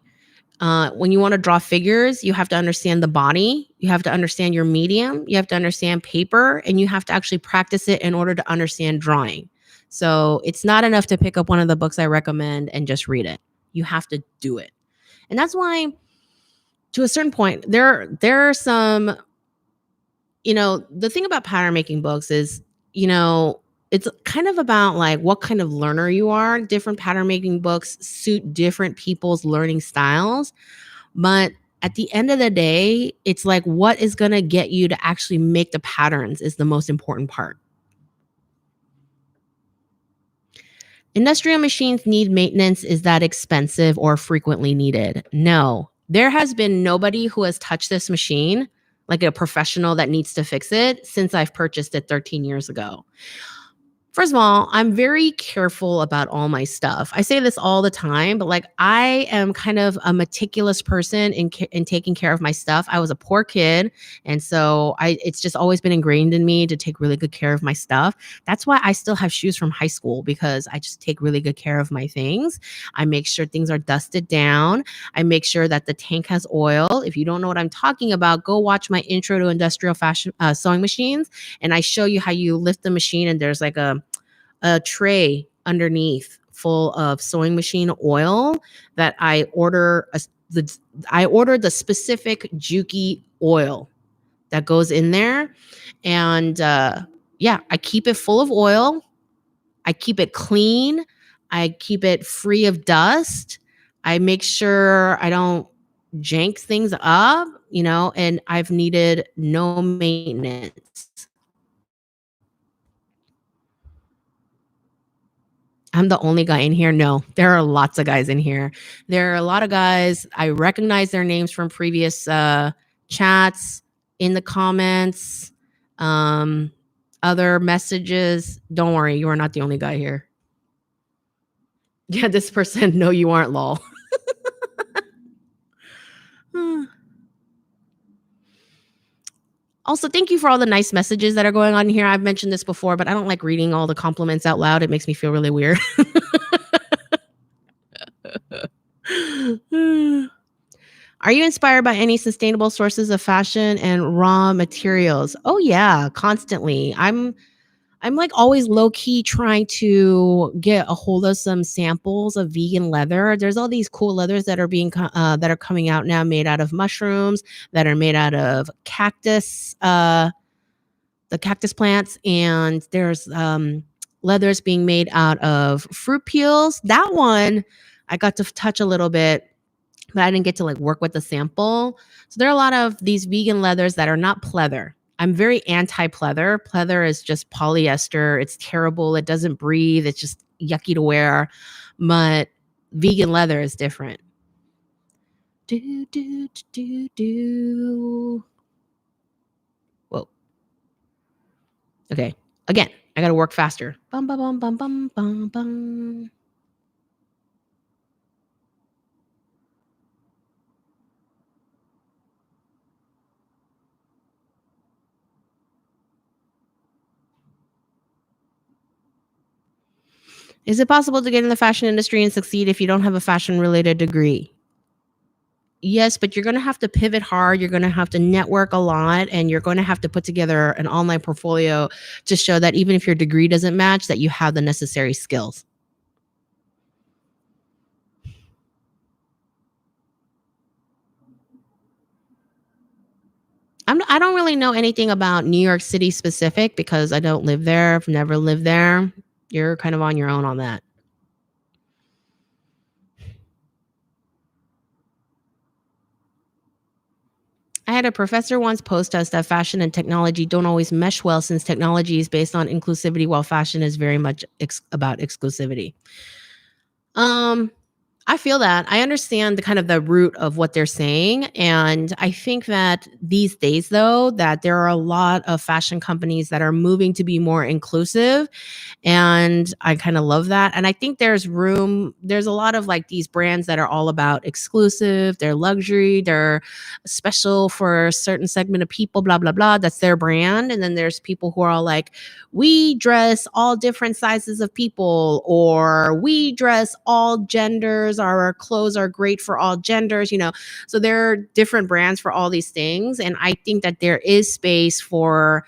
When you want to draw figures, you have to understand the body, you have to understand your medium, you have to understand paper, and you have to actually practice it in order to understand drawing. So it's not enough to pick up one of the books I recommend and just read it. You have to do it. And that's why, to a certain point, there are some, the thing about pattern making books is, it's kind of about like what kind of learner you are. Different pattern making books suit different people's learning styles. But at the end of the day, it's like what is going to get you to actually make the patterns is the most important part. Industrial machines need maintenance. Is that expensive or frequently needed? No. There has been nobody who has touched this machine, like a professional that needs to fix it, since I've purchased it 13 years ago. First of all, I'm very careful about all my stuff. I say this all the time, but like I am kind of a meticulous person in taking care of my stuff. I was a poor kid, and so I it's just always been ingrained in me to take really good care of my stuff. That's why I still have shoes from high school because I just take really good care of my things. I make sure things are dusted down. I make sure that the tank has oil. If you don't know what I'm talking about, go watch my intro to industrial fashion sewing machines, and I show you how you lift the machine and there's like a tray underneath full of sewing machine oil that I ordered the specific Juki oil that goes in there. And yeah, I keep it full of oil. I keep it clean. I keep it free of dust. I make sure I don't jank things up, and I've needed no maintenance. I'm the only guy in here. No, there are lots of guys in here. There are a lot of guys. I recognize their names from previous chats, in the comments, um, other messages. Don't worry, you are not the only guy here. Yeah, this person, no, you aren't, lol. Also, thank you for all the nice messages that are going on here. I've mentioned this before, but I don't like reading all the compliments out loud. It makes me feel really weird. Are you inspired by any sustainable sources of fashion and raw materials? Oh yeah, constantly. I'm like always low key trying to get a hold of some samples of vegan leather. There's all these cool leathers that are that are coming out now, made out of mushrooms, that are made out of the cactus plants, and there's leathers being made out of fruit peels. That one I got to touch a little bit, but I didn't get to like work with the sample. So there are a lot of these vegan leathers that are not pleather. I'm very anti-pleather. Pleather is just polyester. It's terrible. It doesn't breathe. It's just yucky to wear. But vegan leather is different. Do, do, do, do. Whoa. Okay. Again, I got to work faster. Bum, bum, bum, bum, bum, bum, bum. Is it possible to get in the fashion industry and succeed if you don't have a fashion related degree? Yes, but you're going to have to pivot hard. You're going to have to network a lot, and you're going to have to put together an online portfolio to show that even if your degree doesn't match, that you have the necessary skills. I don't really know anything about New York City specific because I don't live there. I've never lived there. You're kind of on your own on that. I had a professor once post us that fashion and technology don't always mesh well since technology is based on inclusivity while fashion is very much about exclusivity. Um, I feel that. I understand the kind of the root of what they're saying. And I think that these days, though, that there are a lot of fashion companies that are moving to be more inclusive. And I kind of love that. And I think there's a lot of like these brands that are all about exclusive, they're luxury, they're special for a certain segment of people, blah, blah, blah. That's their brand. And then there's people who are all like, we dress all different sizes of people, or we dress all genders, our clothes are great for all genders. So there are different brands for all these things, and I think that there is space for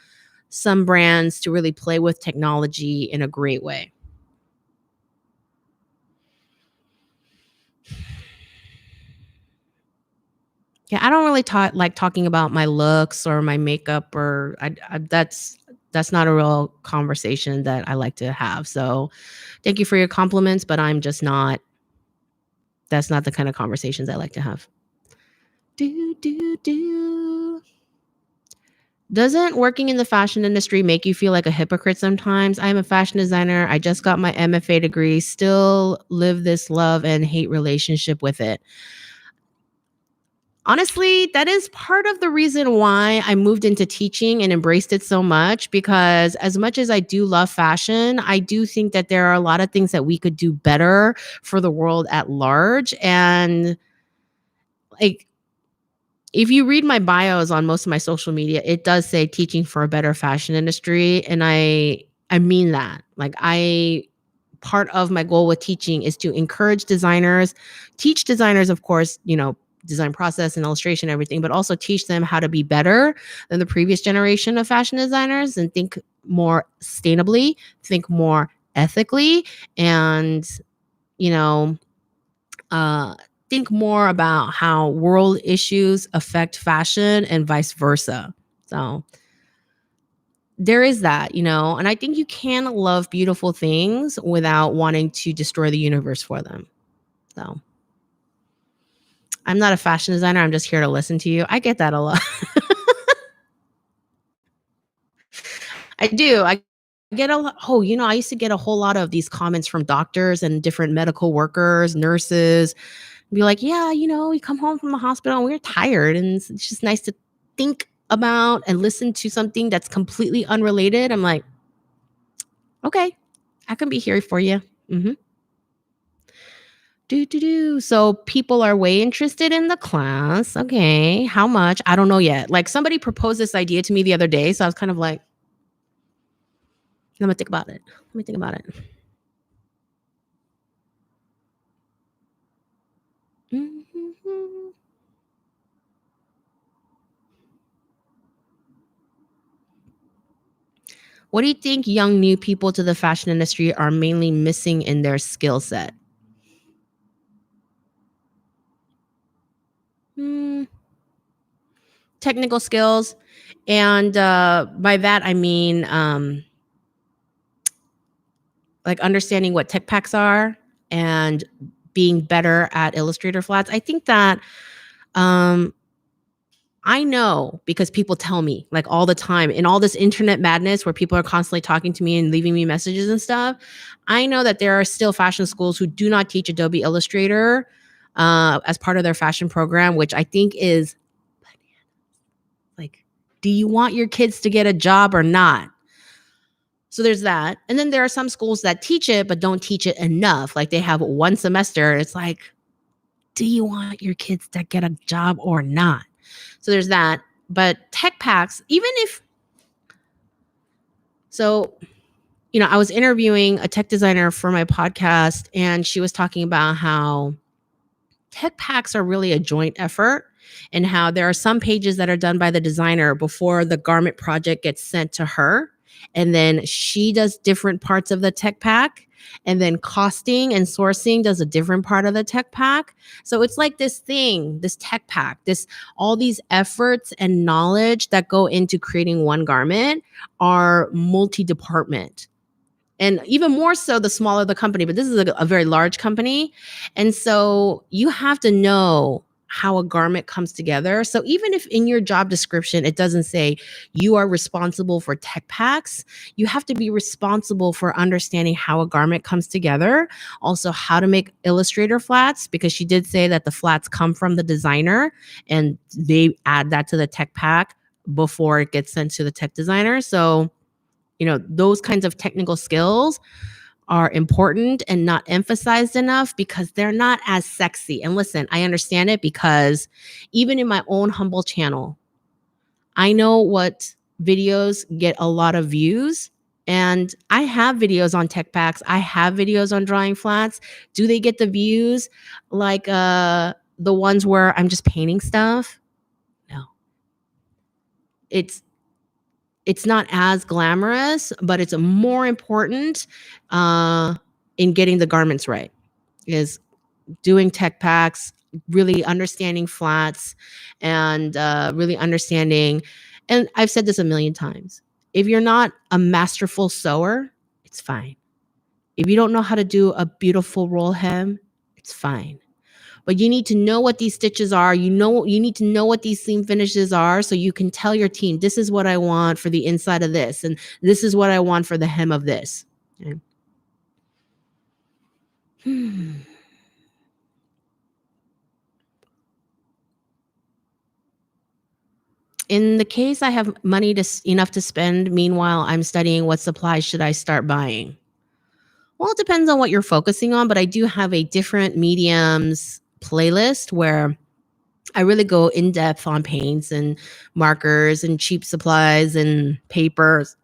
some brands to really play with technology in a great way. Yeah, I don't really like talking about my looks or my makeup, or that's not a real conversation that I like to have. So thank you for your compliments, but that's not the kind of conversations I like to have. Do, do, do. Doesn't working in the fashion industry make you feel like a hypocrite sometimes? I'm a fashion designer. I just got my MFA degree, still live this love and hate relationship with it. Honestly, that is part of the reason why I moved into teaching and embraced it so much, because as much as I do love fashion, I do think that there are a lot of things that we could do better for the world at large. And like, if you read my bios on most of my social media, it does say teaching for a better fashion industry. And I mean that. Like, I part of my goal with teaching is to encourage designers, teach designers, of course, design process and illustration, everything, but also teach them how to be better than the previous generation of fashion designers and think more sustainably, think more ethically, and, you know, uh, think more about how world issues affect fashion and vice versa. So there is that, and I think you can love beautiful things without wanting to destroy the universe for them. So I'm not a fashion designer. I'm just here to listen to you. I get that a lot. I do. I get a lot. Oh, I used to get a whole lot of these comments from doctors and different medical workers, nurses, be like, yeah, we come home from the hospital and we're tired. And it's just nice to think about and listen to something that's completely unrelated. I'm like, okay, I can be here for you. Mm-hmm. Do. So people are way interested in the class. Okay. How much? I don't know yet. Like, somebody proposed this idea to me the other day. So I was kind of like, let me think about it. Let me think about it. Mhm. What do you think young new people to the fashion industry are mainly missing in their skill set? Hmm, technical skills. And by that, I mean, like, understanding what tech packs are and being better at Illustrator flats. I think that um, I know, because people tell me, like, all the time in all this internet madness where people are constantly talking to me and leaving me messages and stuff. I know that there are still fashion schools who do not teach Adobe Illustrator as part of their fashion program, which I think is like, do you want your kids to get a job or not? So there's that. And then there are some schools that teach it, but don't teach it enough. Like, they have one semester. It's like, do you want your kids to get a job or not? So there's that. But tech packs, even if, so, I was interviewing a tech designer for my podcast, and she was talking about how tech packs are really a joint effort, and how there are some pages that are done by the designer before the garment project gets sent to her. And then she does different parts of the tech pack. And then costing and sourcing does a different part of the tech pack. So it's like this thing, this tech pack, all these efforts and knowledge that go into creating one garment are multi-department, and even more so the smaller the company. But this is a very large company, and so you have to know how a garment comes together. So even if in your job description it doesn't say you are responsible for tech packs, you have to be responsible for understanding how a garment comes together, also how to make Illustrator flats, because she did say that the flats come from the designer and they add that to the tech pack before it gets sent to the tech designer. So those kinds of technical skills are important and not emphasized enough because they're not as sexy. And listen, I understand it, because even in my own humble channel, I know what videos get a lot of views. And I have videos on tech packs. I have videos on drawing flats. Do they get the views like the ones where I'm just painting stuff? No. It's it's not as glamorous, but it's more important uh, in getting the garments right, is doing tech packs, really understanding flats, and really understanding. And I've said this a million times. If you're not a masterful sewer, it's fine. If you don't know how to do a beautiful roll hem, it's fine. But you need to know what these stitches are. You need to know what these seam finishes are, so you can tell your team, this is what I want for the inside of this, and this is what I want for the hem of this. Okay. In the case I have money enough to spend, meanwhile, I'm studying what supplies should I start buying? Well, it depends on what you're focusing on, but I do have a different mediums playlist where I really go in depth on paints and markers and cheap supplies and papers.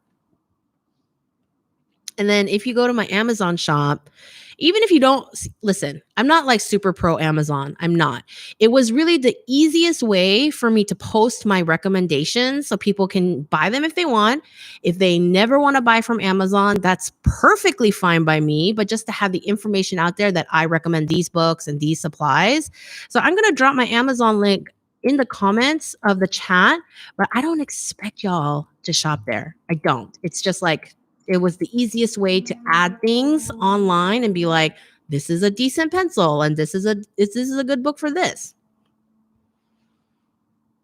And then if you go to my Amazon shop, even if you don't listen, I'm not like super pro Amazon. I'm not. It was really the easiest way for me to post my recommendations so people can buy them if they want. If they never want to buy from Amazon, that's perfectly fine by me. But just to have the information out there that I recommend these books and these supplies. So I'm going to drop my Amazon link in the comments of the chat, but I don't expect y'all to shop there. I don't. It's just like, it was the easiest way to add things online and be like, this is a decent pencil and this is a good book for this.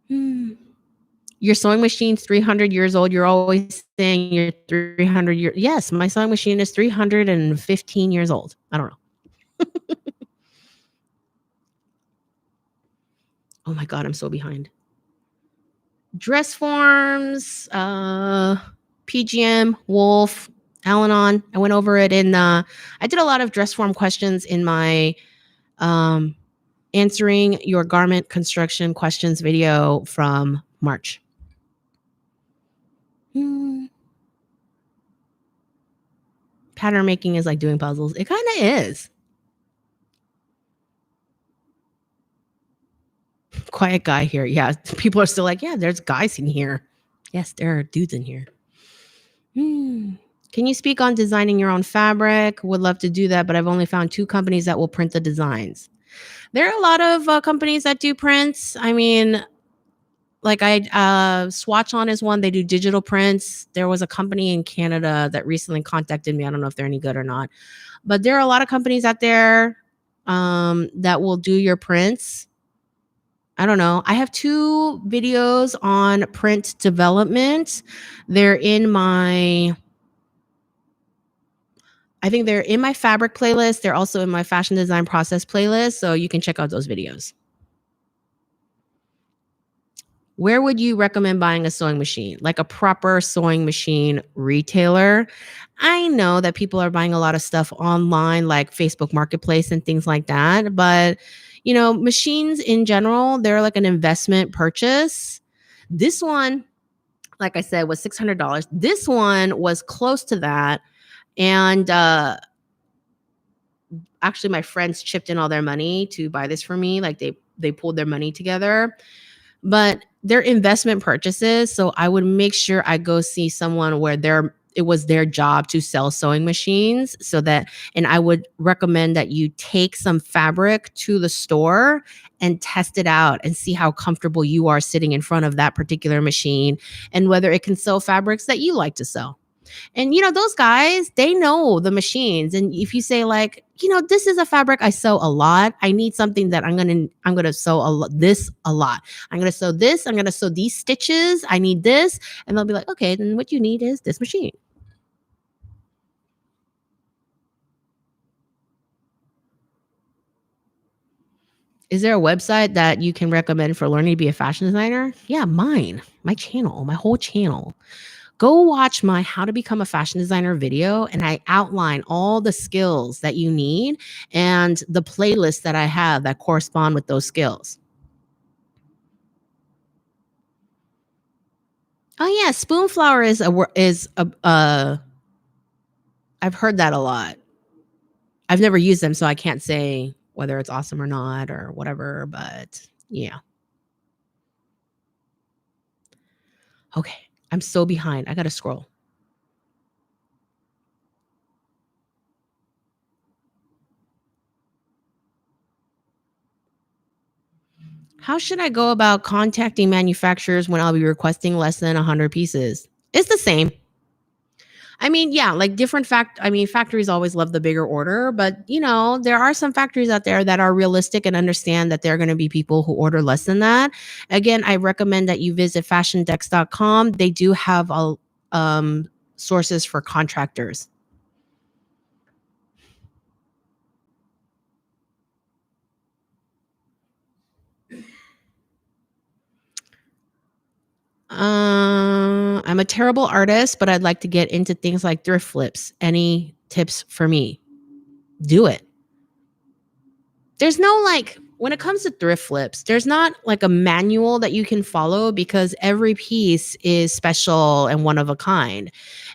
Your sewing machine's 300 years old. You're always saying you're 300 years. Yes, my sewing machine is 315 years old. I don't know. Oh my God, I'm so behind. Dress forms, PGM, Wolf, Al-Anon. I went over it in I did a lot of dress form questions in my answering your garment construction questions video from March. Pattern making is like doing puzzles. It kind of is. Quiet guy here. Yeah, people are still like, yeah, there's guys in here. Yes, there are dudes in here. Can you speak on designing your own fabric? Would love to do that, but I've only found 2 companies that will print the designs. There are a lot of companies that do prints. I mean, like Swatch On is one. They do digital prints. There was a company in Canada that recently contacted me. I don't know if they're any good or not, but there are a lot of companies out there that will do your prints. I don't know. I have 2 videos on print development. They're in my, I think they're in my fabric playlist. They're also in my fashion design process playlist. So you can check out those videos. Where would you recommend buying a sewing machine? Like a proper sewing machine retailer? I know that people are buying a lot of stuff online, like Facebook Marketplace and things like that. But, you know, machines in general, they're like an investment purchase. This one, like I said, was $600. This one was close to that. And actually, my friends chipped in all their money to buy this for me. Like they pulled their money together. But they're investment purchases, so I would make sure I go see someone where it was their job to sell sewing machines, so that, and I would recommend that you take some fabric to the store and test it out and see how comfortable you are sitting in front of that particular machine and whether it can sew fabrics that you like to sew. And you know, those guys, they know the machines. And if you say like, you know, this is a fabric I sew a lot. I need something that I'm gonna sew this a lot. I'm gonna sew this. I'm gonna sew these stitches. I need this, and they'll be like, okay, then what you need is this machine. Is there a website that you can recommend for learning to be a fashion designer? Yeah, my channel, my whole channel. Go watch my How to Become a Fashion Designer video, and I outline all the skills that you need and the playlists that I have that correspond with those skills. Oh yeah, spoon flour I've heard that a lot. I've never used them, so I can't say whether it's awesome or not or whatever, but yeah. Okay, I'm so behind. I got to scroll. How should I go about contacting manufacturers when I'll be requesting less than 100 pieces? It's the same. I mean, yeah, like factories always love the bigger order, but you know, there are some factories out there that are realistic and understand that there are going to be people who order less than that. Again, I recommend that you visit fashiondex.com. They do have sources for contractors. I'm a terrible artist, but I'd like to get into things like thrift flips. Any tips for me? Do it. There's no like, when it comes to thrift flips, there's not like a manual that you can follow because every piece is special and one of a kind.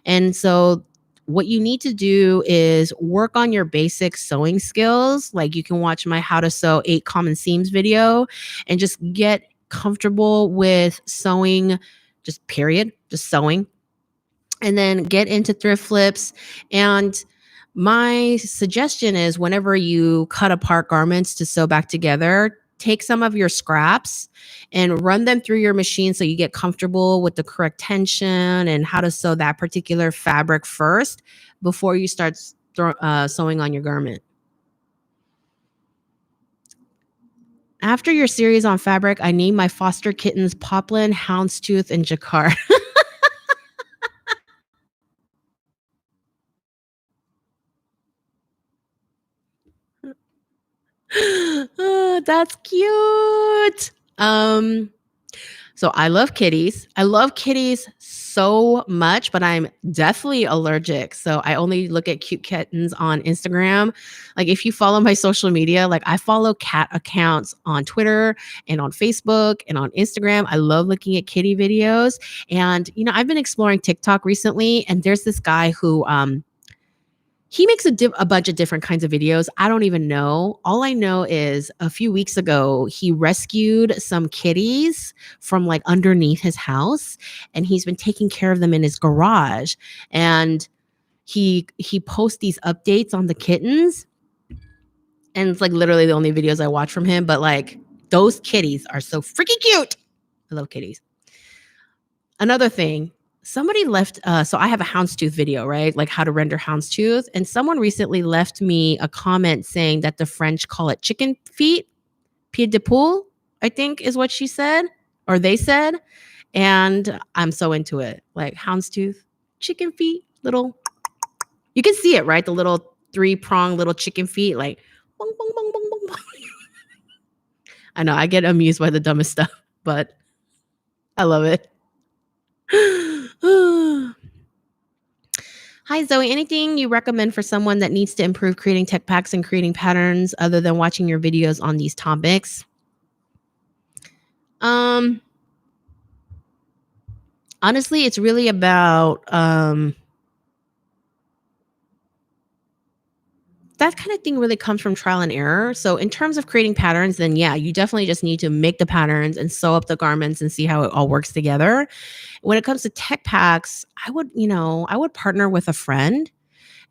And so what you need to do is work on your basic sewing skills. Like you can watch my how to sew 8 common seams video and just get comfortable with sewing, just period, just sewing, and then get into thrift flips. And my suggestion is whenever you cut apart garments to sew back together, take some of your scraps and run them through your machine so you get comfortable with the correct tension and how to sew that particular fabric first before you start sewing on your garment. After your series on fabric, I named my foster kittens Poplin, Houndstooth, and Jacquard. Oh, that's cute. So I love kitties. I love kitties so much, but I'm deathly allergic. So I only look at cute kittens on Instagram. Like if you follow my social media, like I follow cat accounts on Twitter and on Facebook and on Instagram. I love looking at kitty videos. And I've been exploring TikTok recently, and there's this guy who he makes a bunch of different kinds of videos. I don't even know. All I know is a few weeks ago, he rescued some kitties from like underneath his house, and he's been taking care of them in his garage. And he posts these updates on the kittens, and it's like literally the only videos I watch from him. But like those kitties are so freaking cute. I love kitties. Another thing, somebody left, so I have a houndstooth video, right? Like how to render houndstooth. And someone recently left me a comment saying that the French call it chicken feet, pied de poule, I think is what she said, or they said. And I'm so into it. Like houndstooth, chicken feet, little, you can see it, right? The little 3-prong little chicken feet, like, bong, bong, bong, bong, bong, bong. I know, I get amused by the dumbest stuff, but I love it. Hi, Zoe. Anything you recommend for someone that needs to improve creating tech packs and creating patterns other than watching your videos on these topics? Honestly, it's really about that kind of thing really comes from trial and error. So in terms of creating patterns, then yeah, you definitely just need to make the patterns and sew up the garments and see how it all works together. When it comes to tech packs, I would partner with a friend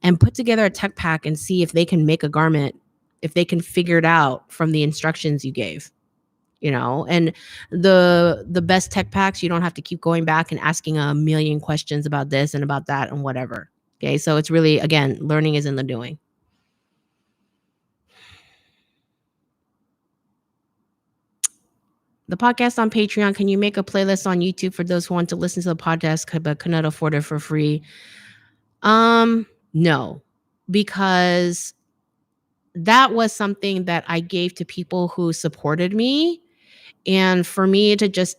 and put together a tech pack and see if they can make a garment, if they can figure it out from the instructions you gave. And the best tech packs, you don't have to keep going back and asking a million questions about this and about that and whatever. Okay, so it's really, again, learning is in the doing. The podcast on Patreon, can you make a playlist on YouTube for those who want to listen to the podcast but cannot afford it for free? No, because that was something that I gave to people who supported me. And for me to just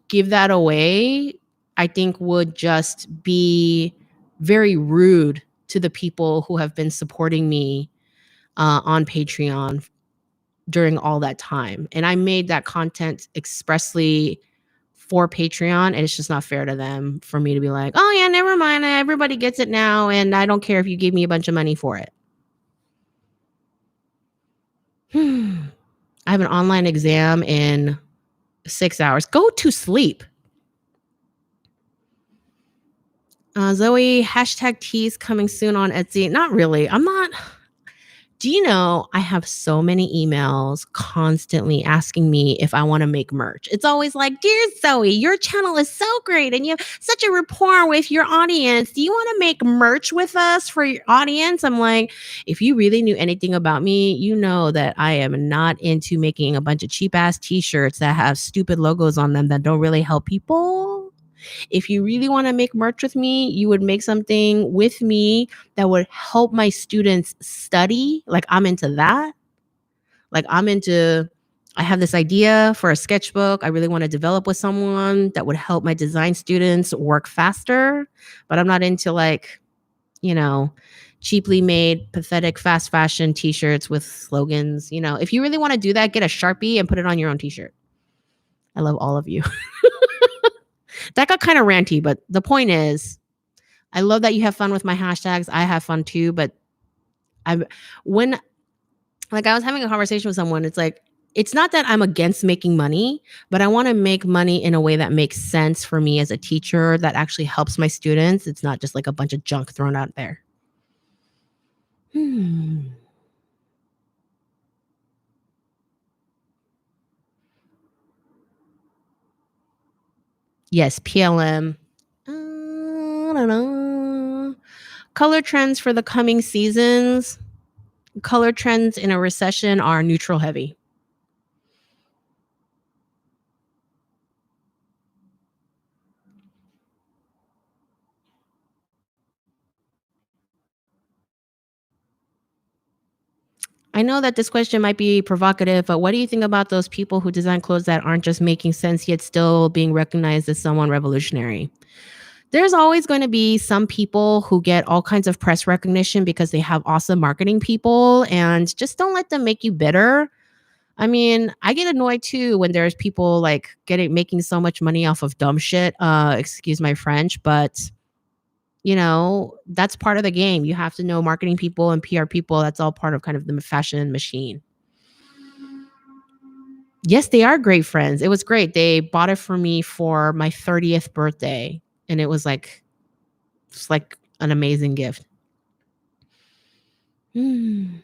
give that away, I think would just be very rude to the people who have been supporting me on Patreon during all that time. And I made that content expressly for Patreon, and it's just not fair to them for me to be like, oh yeah, never mind, everybody gets it now, and I don't care if you gave me a bunch of money for it. I have an online exam in 6 hours. Go to sleep. Zoe, hashtag teas coming soon on Etsy. Not really. Do you know I have so many emails constantly asking me if I want to make merch? It's always like, dear Zoe, your channel is so great and you have such a rapport with your audience. Do you want to make merch with us for your audience? I'm like, if you really knew anything about me, you know that I am not into making a bunch of cheap ass t-shirts that have stupid logos on them that don't really help people. If you really want to make merch with me, you would make something with me that would help my students study. Like I'm into that. Like I'm into I have this idea for a sketchbook I really want to develop with someone that would help my design students work faster, but I'm not into like, you know, cheaply made, pathetic fast fashion t-shirts with slogans. If you really want to do that, get a Sharpie and put it on your own t-shirt. I love all of you. That got kind of ranty, but the point is, I love that you have fun with my hashtags. I have fun too, but I when like I was having a conversation with someone, it's like it's not that I'm against making money, but I want to make money in a way that makes sense for me as a teacher that actually helps my students. It's not just like a bunch of junk thrown out there. Hmm. Yes, PLM. I don't know. Color trends for the coming seasons. Color trends in a recession are neutral heavy. I know that this question might be provocative, but what do you think about those people who design clothes that aren't just making sense yet still being recognized as someone revolutionary? There's always going to be some people who get all kinds of press recognition because they have awesome marketing people, and just don't let them make you bitter. I mean, I get annoyed too when there's people like getting making so much money off of dumb shit. Excuse my French, but that's part of the game. You have to know marketing people and PR people. That's all part of kind of the fashion machine. Yes, they are great friends. It was great. They bought it for me for my 30th birthday, and it was like it's like an amazing gift. Mm.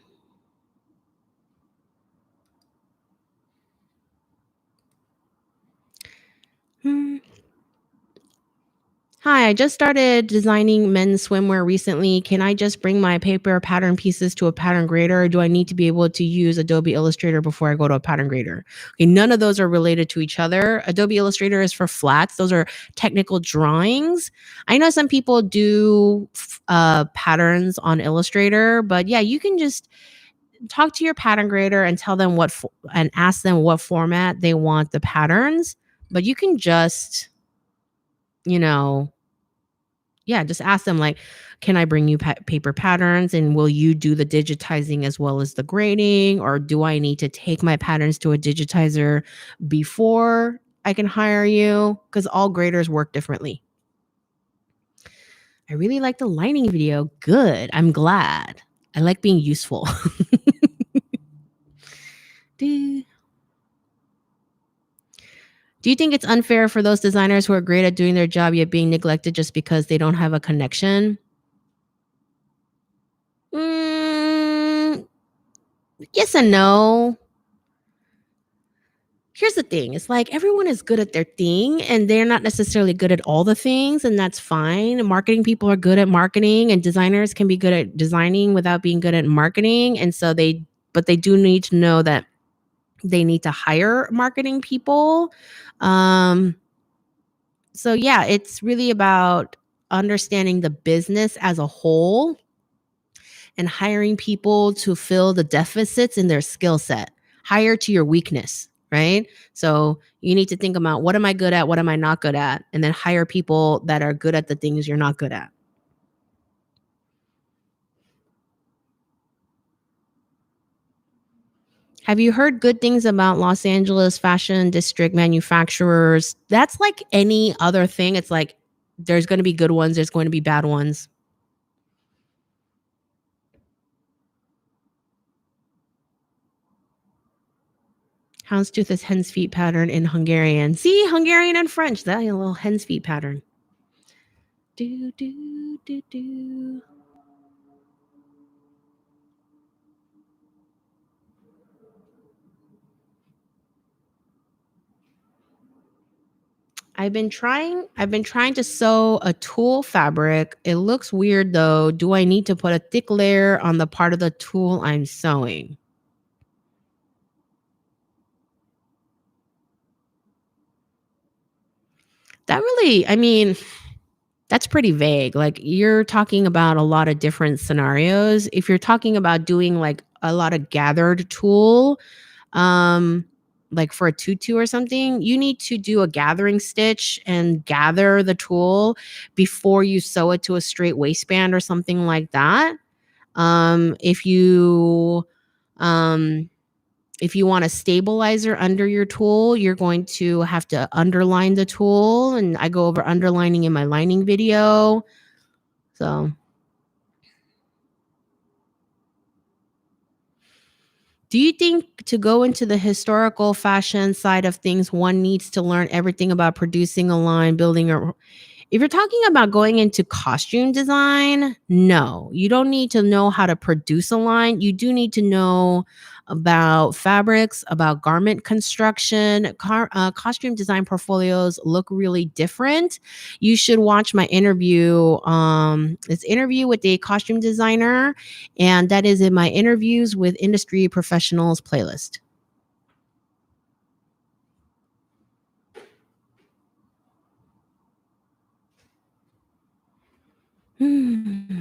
Mm. Hi, I just started designing men's swimwear recently. Can I just bring my paper pattern pieces to a pattern grader, or do I need to be able to use Adobe Illustrator before I go to a pattern grader? Okay, none of those are related to each other. Adobe Illustrator is for flats, those are technical drawings. I know some people do patterns on Illustrator, but yeah, you can just talk to your pattern grader and tell them and ask them what format they want the patterns. But you can just, you know, yeah, just ask them like, can I bring you paper patterns and will you do the digitizing as well as the grading? Or do I need to take my patterns to a digitizer before I can hire you? Because all graders work differently. I really like the lining video. Good. I'm glad. I like being useful. Do do you think it's unfair for those designers who are great at doing their job yet being neglected just because they don't have a connection? Mm, yes and no. Here's the thing, it's like everyone is good at their thing and they're not necessarily good at all the things, and that's fine. Marketing people are good at marketing, and designers can be good at designing without being good at marketing. And so they do need to know that they need to hire marketing people. Um, so yeah, it's really about understanding the business as a whole and hiring people to fill the deficits in their skill set. Hire to your weakness, right? So you need to think about, what am I good at? What am I not good at? And then hire people that are good at the things you're not good at. Have you heard good things about Los Angeles fashion district manufacturers? That's like any other thing. It's like there's going to be good ones, there's going to be bad ones. Houndstooth is hen's feet pattern in Hungarian. See, Hungarian and French, that a little hen's feet pattern. Do do do do. I've been trying to sew a tulle fabric. It looks weird though. Do I need to put a thick layer on the part of the tulle I'm sewing? That really, I mean, that's pretty vague. Like you're talking about a lot of different scenarios. If you're talking about doing like a lot of gathered tulle, um like for a tutu or something, you need to do a gathering stitch and gather the tulle before you sew it to a straight waistband or something like that. If you um if you want a stabilizer under your tulle, you're going to have to underline the tulle, and I go over underlining in my lining video. So, do you think to go into the historical fashion side of things, one needs to learn everything about producing a line, building a if you're talking about going into costume design, no, you don't need to know how to produce a line. You do need to know about fabrics, about garment construction. Costume design portfolios look really different. You should watch my interview. It's interview with a costume designer, and that is in my interviews with industry professionals playlist. Hmm.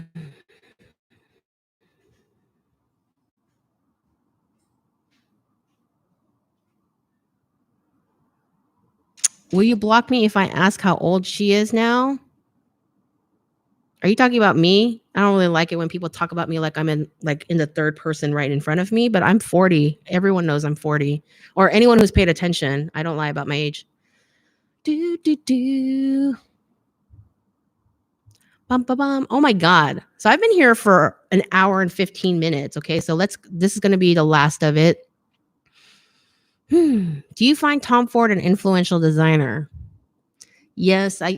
Will you block me if I ask how old she is now? Are you talking about me? I don't really like it when people talk about me like I'm in the third person right in front of me, but I'm 40. Everyone knows I'm 40. Or anyone who's paid attention. I don't lie about my age. Do do do. Bum bum bum. Oh my god. So I've been here for an hour and 15 minutes. Okay, so this is gonna be the last of it. Do you find Tom Ford an influential designer? Yes, I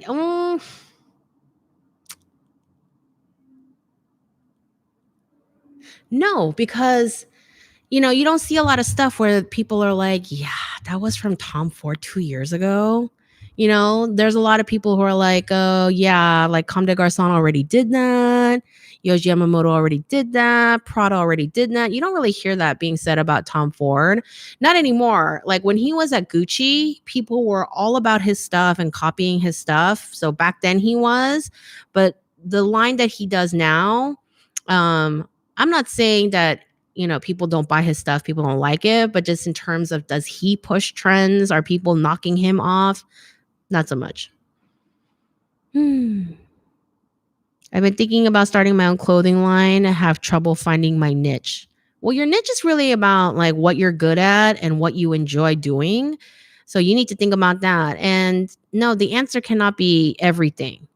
no, because you don't see a lot of stuff where people are like, yeah, that was from Tom Ford 2 years ago. There's a lot of people who are like, oh, yeah, like Comme des Garçons already did that. Yoji Yamamoto already did that. Prada already did that. You don't really hear that being said about Tom Ford. Not anymore. Like when he was at Gucci, people were all about his stuff and copying his stuff. So back then he was. But the line that he does now, I'm not saying that people don't buy his stuff, people don't like it, but just in terms of does he push trends? Are people knocking him off? Not so much. I've been thinking about starting my own clothing line. I have trouble finding my niche. Well, your niche is really about like what you're good at and what you enjoy doing. So you need to think about that. And no, the answer cannot be everything.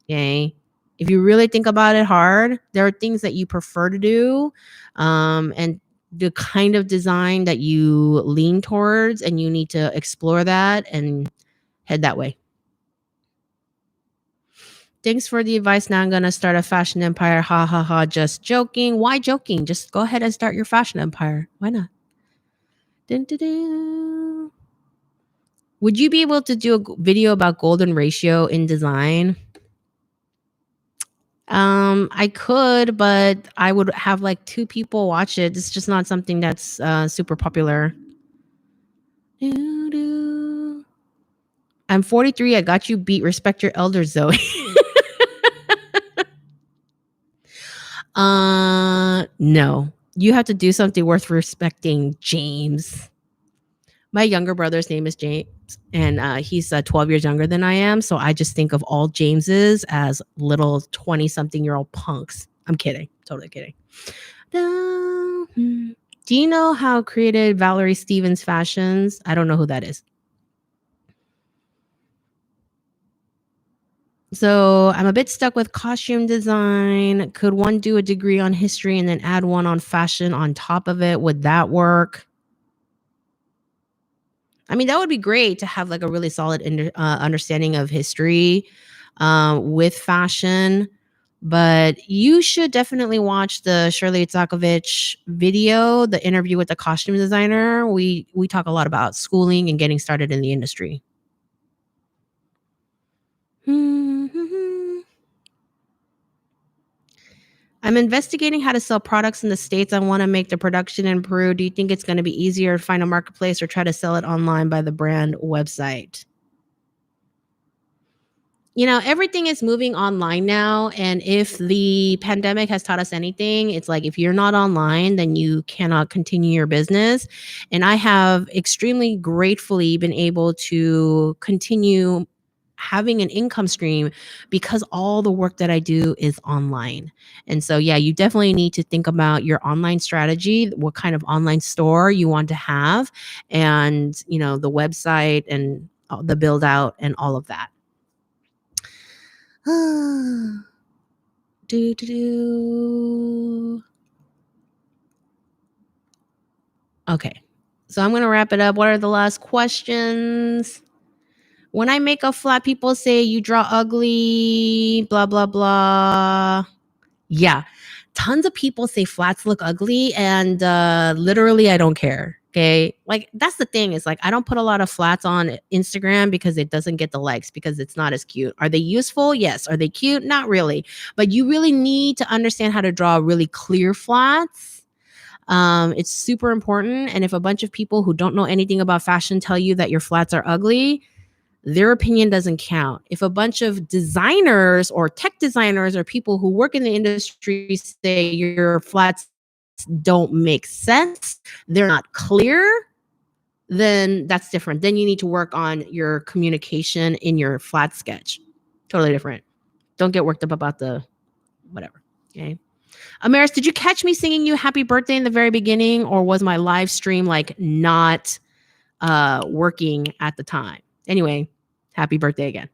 Okay. If you really think about it hard, there are things that you prefer to do, and the kind of design that you lean towards, and you need to explore that and head that way. Thanks for the advice. Now I'm going to start a fashion empire. Ha ha ha. Just joking. Why joking? Just go ahead and start your fashion empire. Why not? Dun, dun, dun. Would you be able to do a video about golden ratio in design? I could, but I would have like two people watch it. It's just not something that's super popular. Doo-doo. I'm 43. I got you beat. Respect your elders, Zoe. No. You have to do something worth respecting, James. My younger brother's name is James, and he's 12 years younger than I am. So I just think of all Jameses as little 20-something-year-old punks. I'm kidding. Totally kidding. Do you know how created Valerie Stevens fashions? I don't know who that is. So I'm a bit stuck with costume design. Could one do a degree on history and then add one on fashion on top of it? Would that work? I mean, that would be great to have like a really solid understanding of history with fashion. But you should definitely watch the Shirley Itzakovich video, the interview with the costume designer. We talk a lot about schooling and getting started in the industry. I'm investigating how to sell products in the States. I want to make the production in Peru. Do you think it's going to be easier to find a marketplace or try to sell it online by the brand website? Everything is moving online now. And if the pandemic has taught us anything, it's like if you're not online, then you cannot continue your business. And I have extremely gratefully been able to continue having an income stream because all the work that I do is online. And so, yeah, you definitely need to think about your online strategy, what kind of online store you want to have, and, the website and the build out and all of that. Do, do, do. Okay. So I'm going to wrap it up. What are the last questions? When I make a flat, people say you draw ugly, blah, blah, blah. Yeah. Tons of people say flats look ugly, and literally I don't care. Okay. Like, that's the thing, is like I don't put a lot of flats on Instagram because it doesn't get the likes, because it's not as cute. Are they useful? Yes. Are they cute? Not really. But you really need to understand how to draw really clear flats. It's super important. And if a bunch of people who don't know anything about fashion tell you that your flats are ugly, their opinion doesn't count. If a bunch of designers or tech designers or people who work in the industry say your flats don't make sense, they're not clear, then that's different. Then you need to work on your communication in your flat sketch. Totally different. Don't get worked up about the whatever. Okay. Amaris, did you catch me singing you happy birthday in the very beginning, or was my live stream like not working at the time? Anyway, happy birthday again.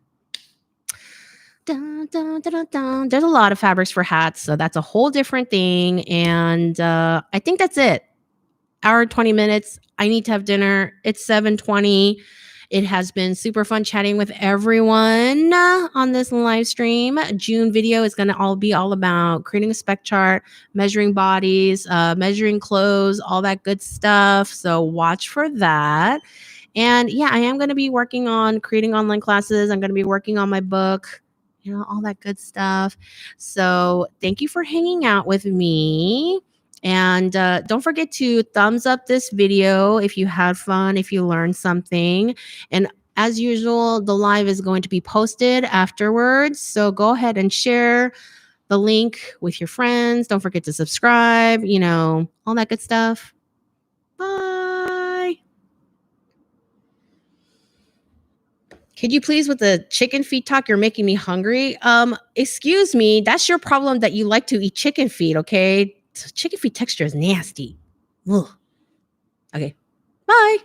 Dun, dun, dun, dun, dun. There's a lot of fabrics for hats, so that's a whole different thing. And I think that's it. Hour 20 minutes. I need to have dinner. It's 7:20. It has been super fun chatting with everyone on this live stream. June video is going to be all about creating a spec chart, measuring bodies, measuring clothes, all that good stuff. So watch for that. And yeah, I am going to be working on creating online classes. I'm going to be working on my book, all that good stuff. So thank you for hanging out with me. And don't forget to thumbs up this video if you had fun, if you learned something. And as usual, the live is going to be posted afterwards. So go ahead and share the link with your friends. Don't forget to subscribe, all that good stuff. Bye. Could you please, with the chicken feet talk, you're making me hungry. Excuse me, that's your problem that you like to eat chicken feet, okay? Chicken feet texture is nasty. Ugh. Okay, bye.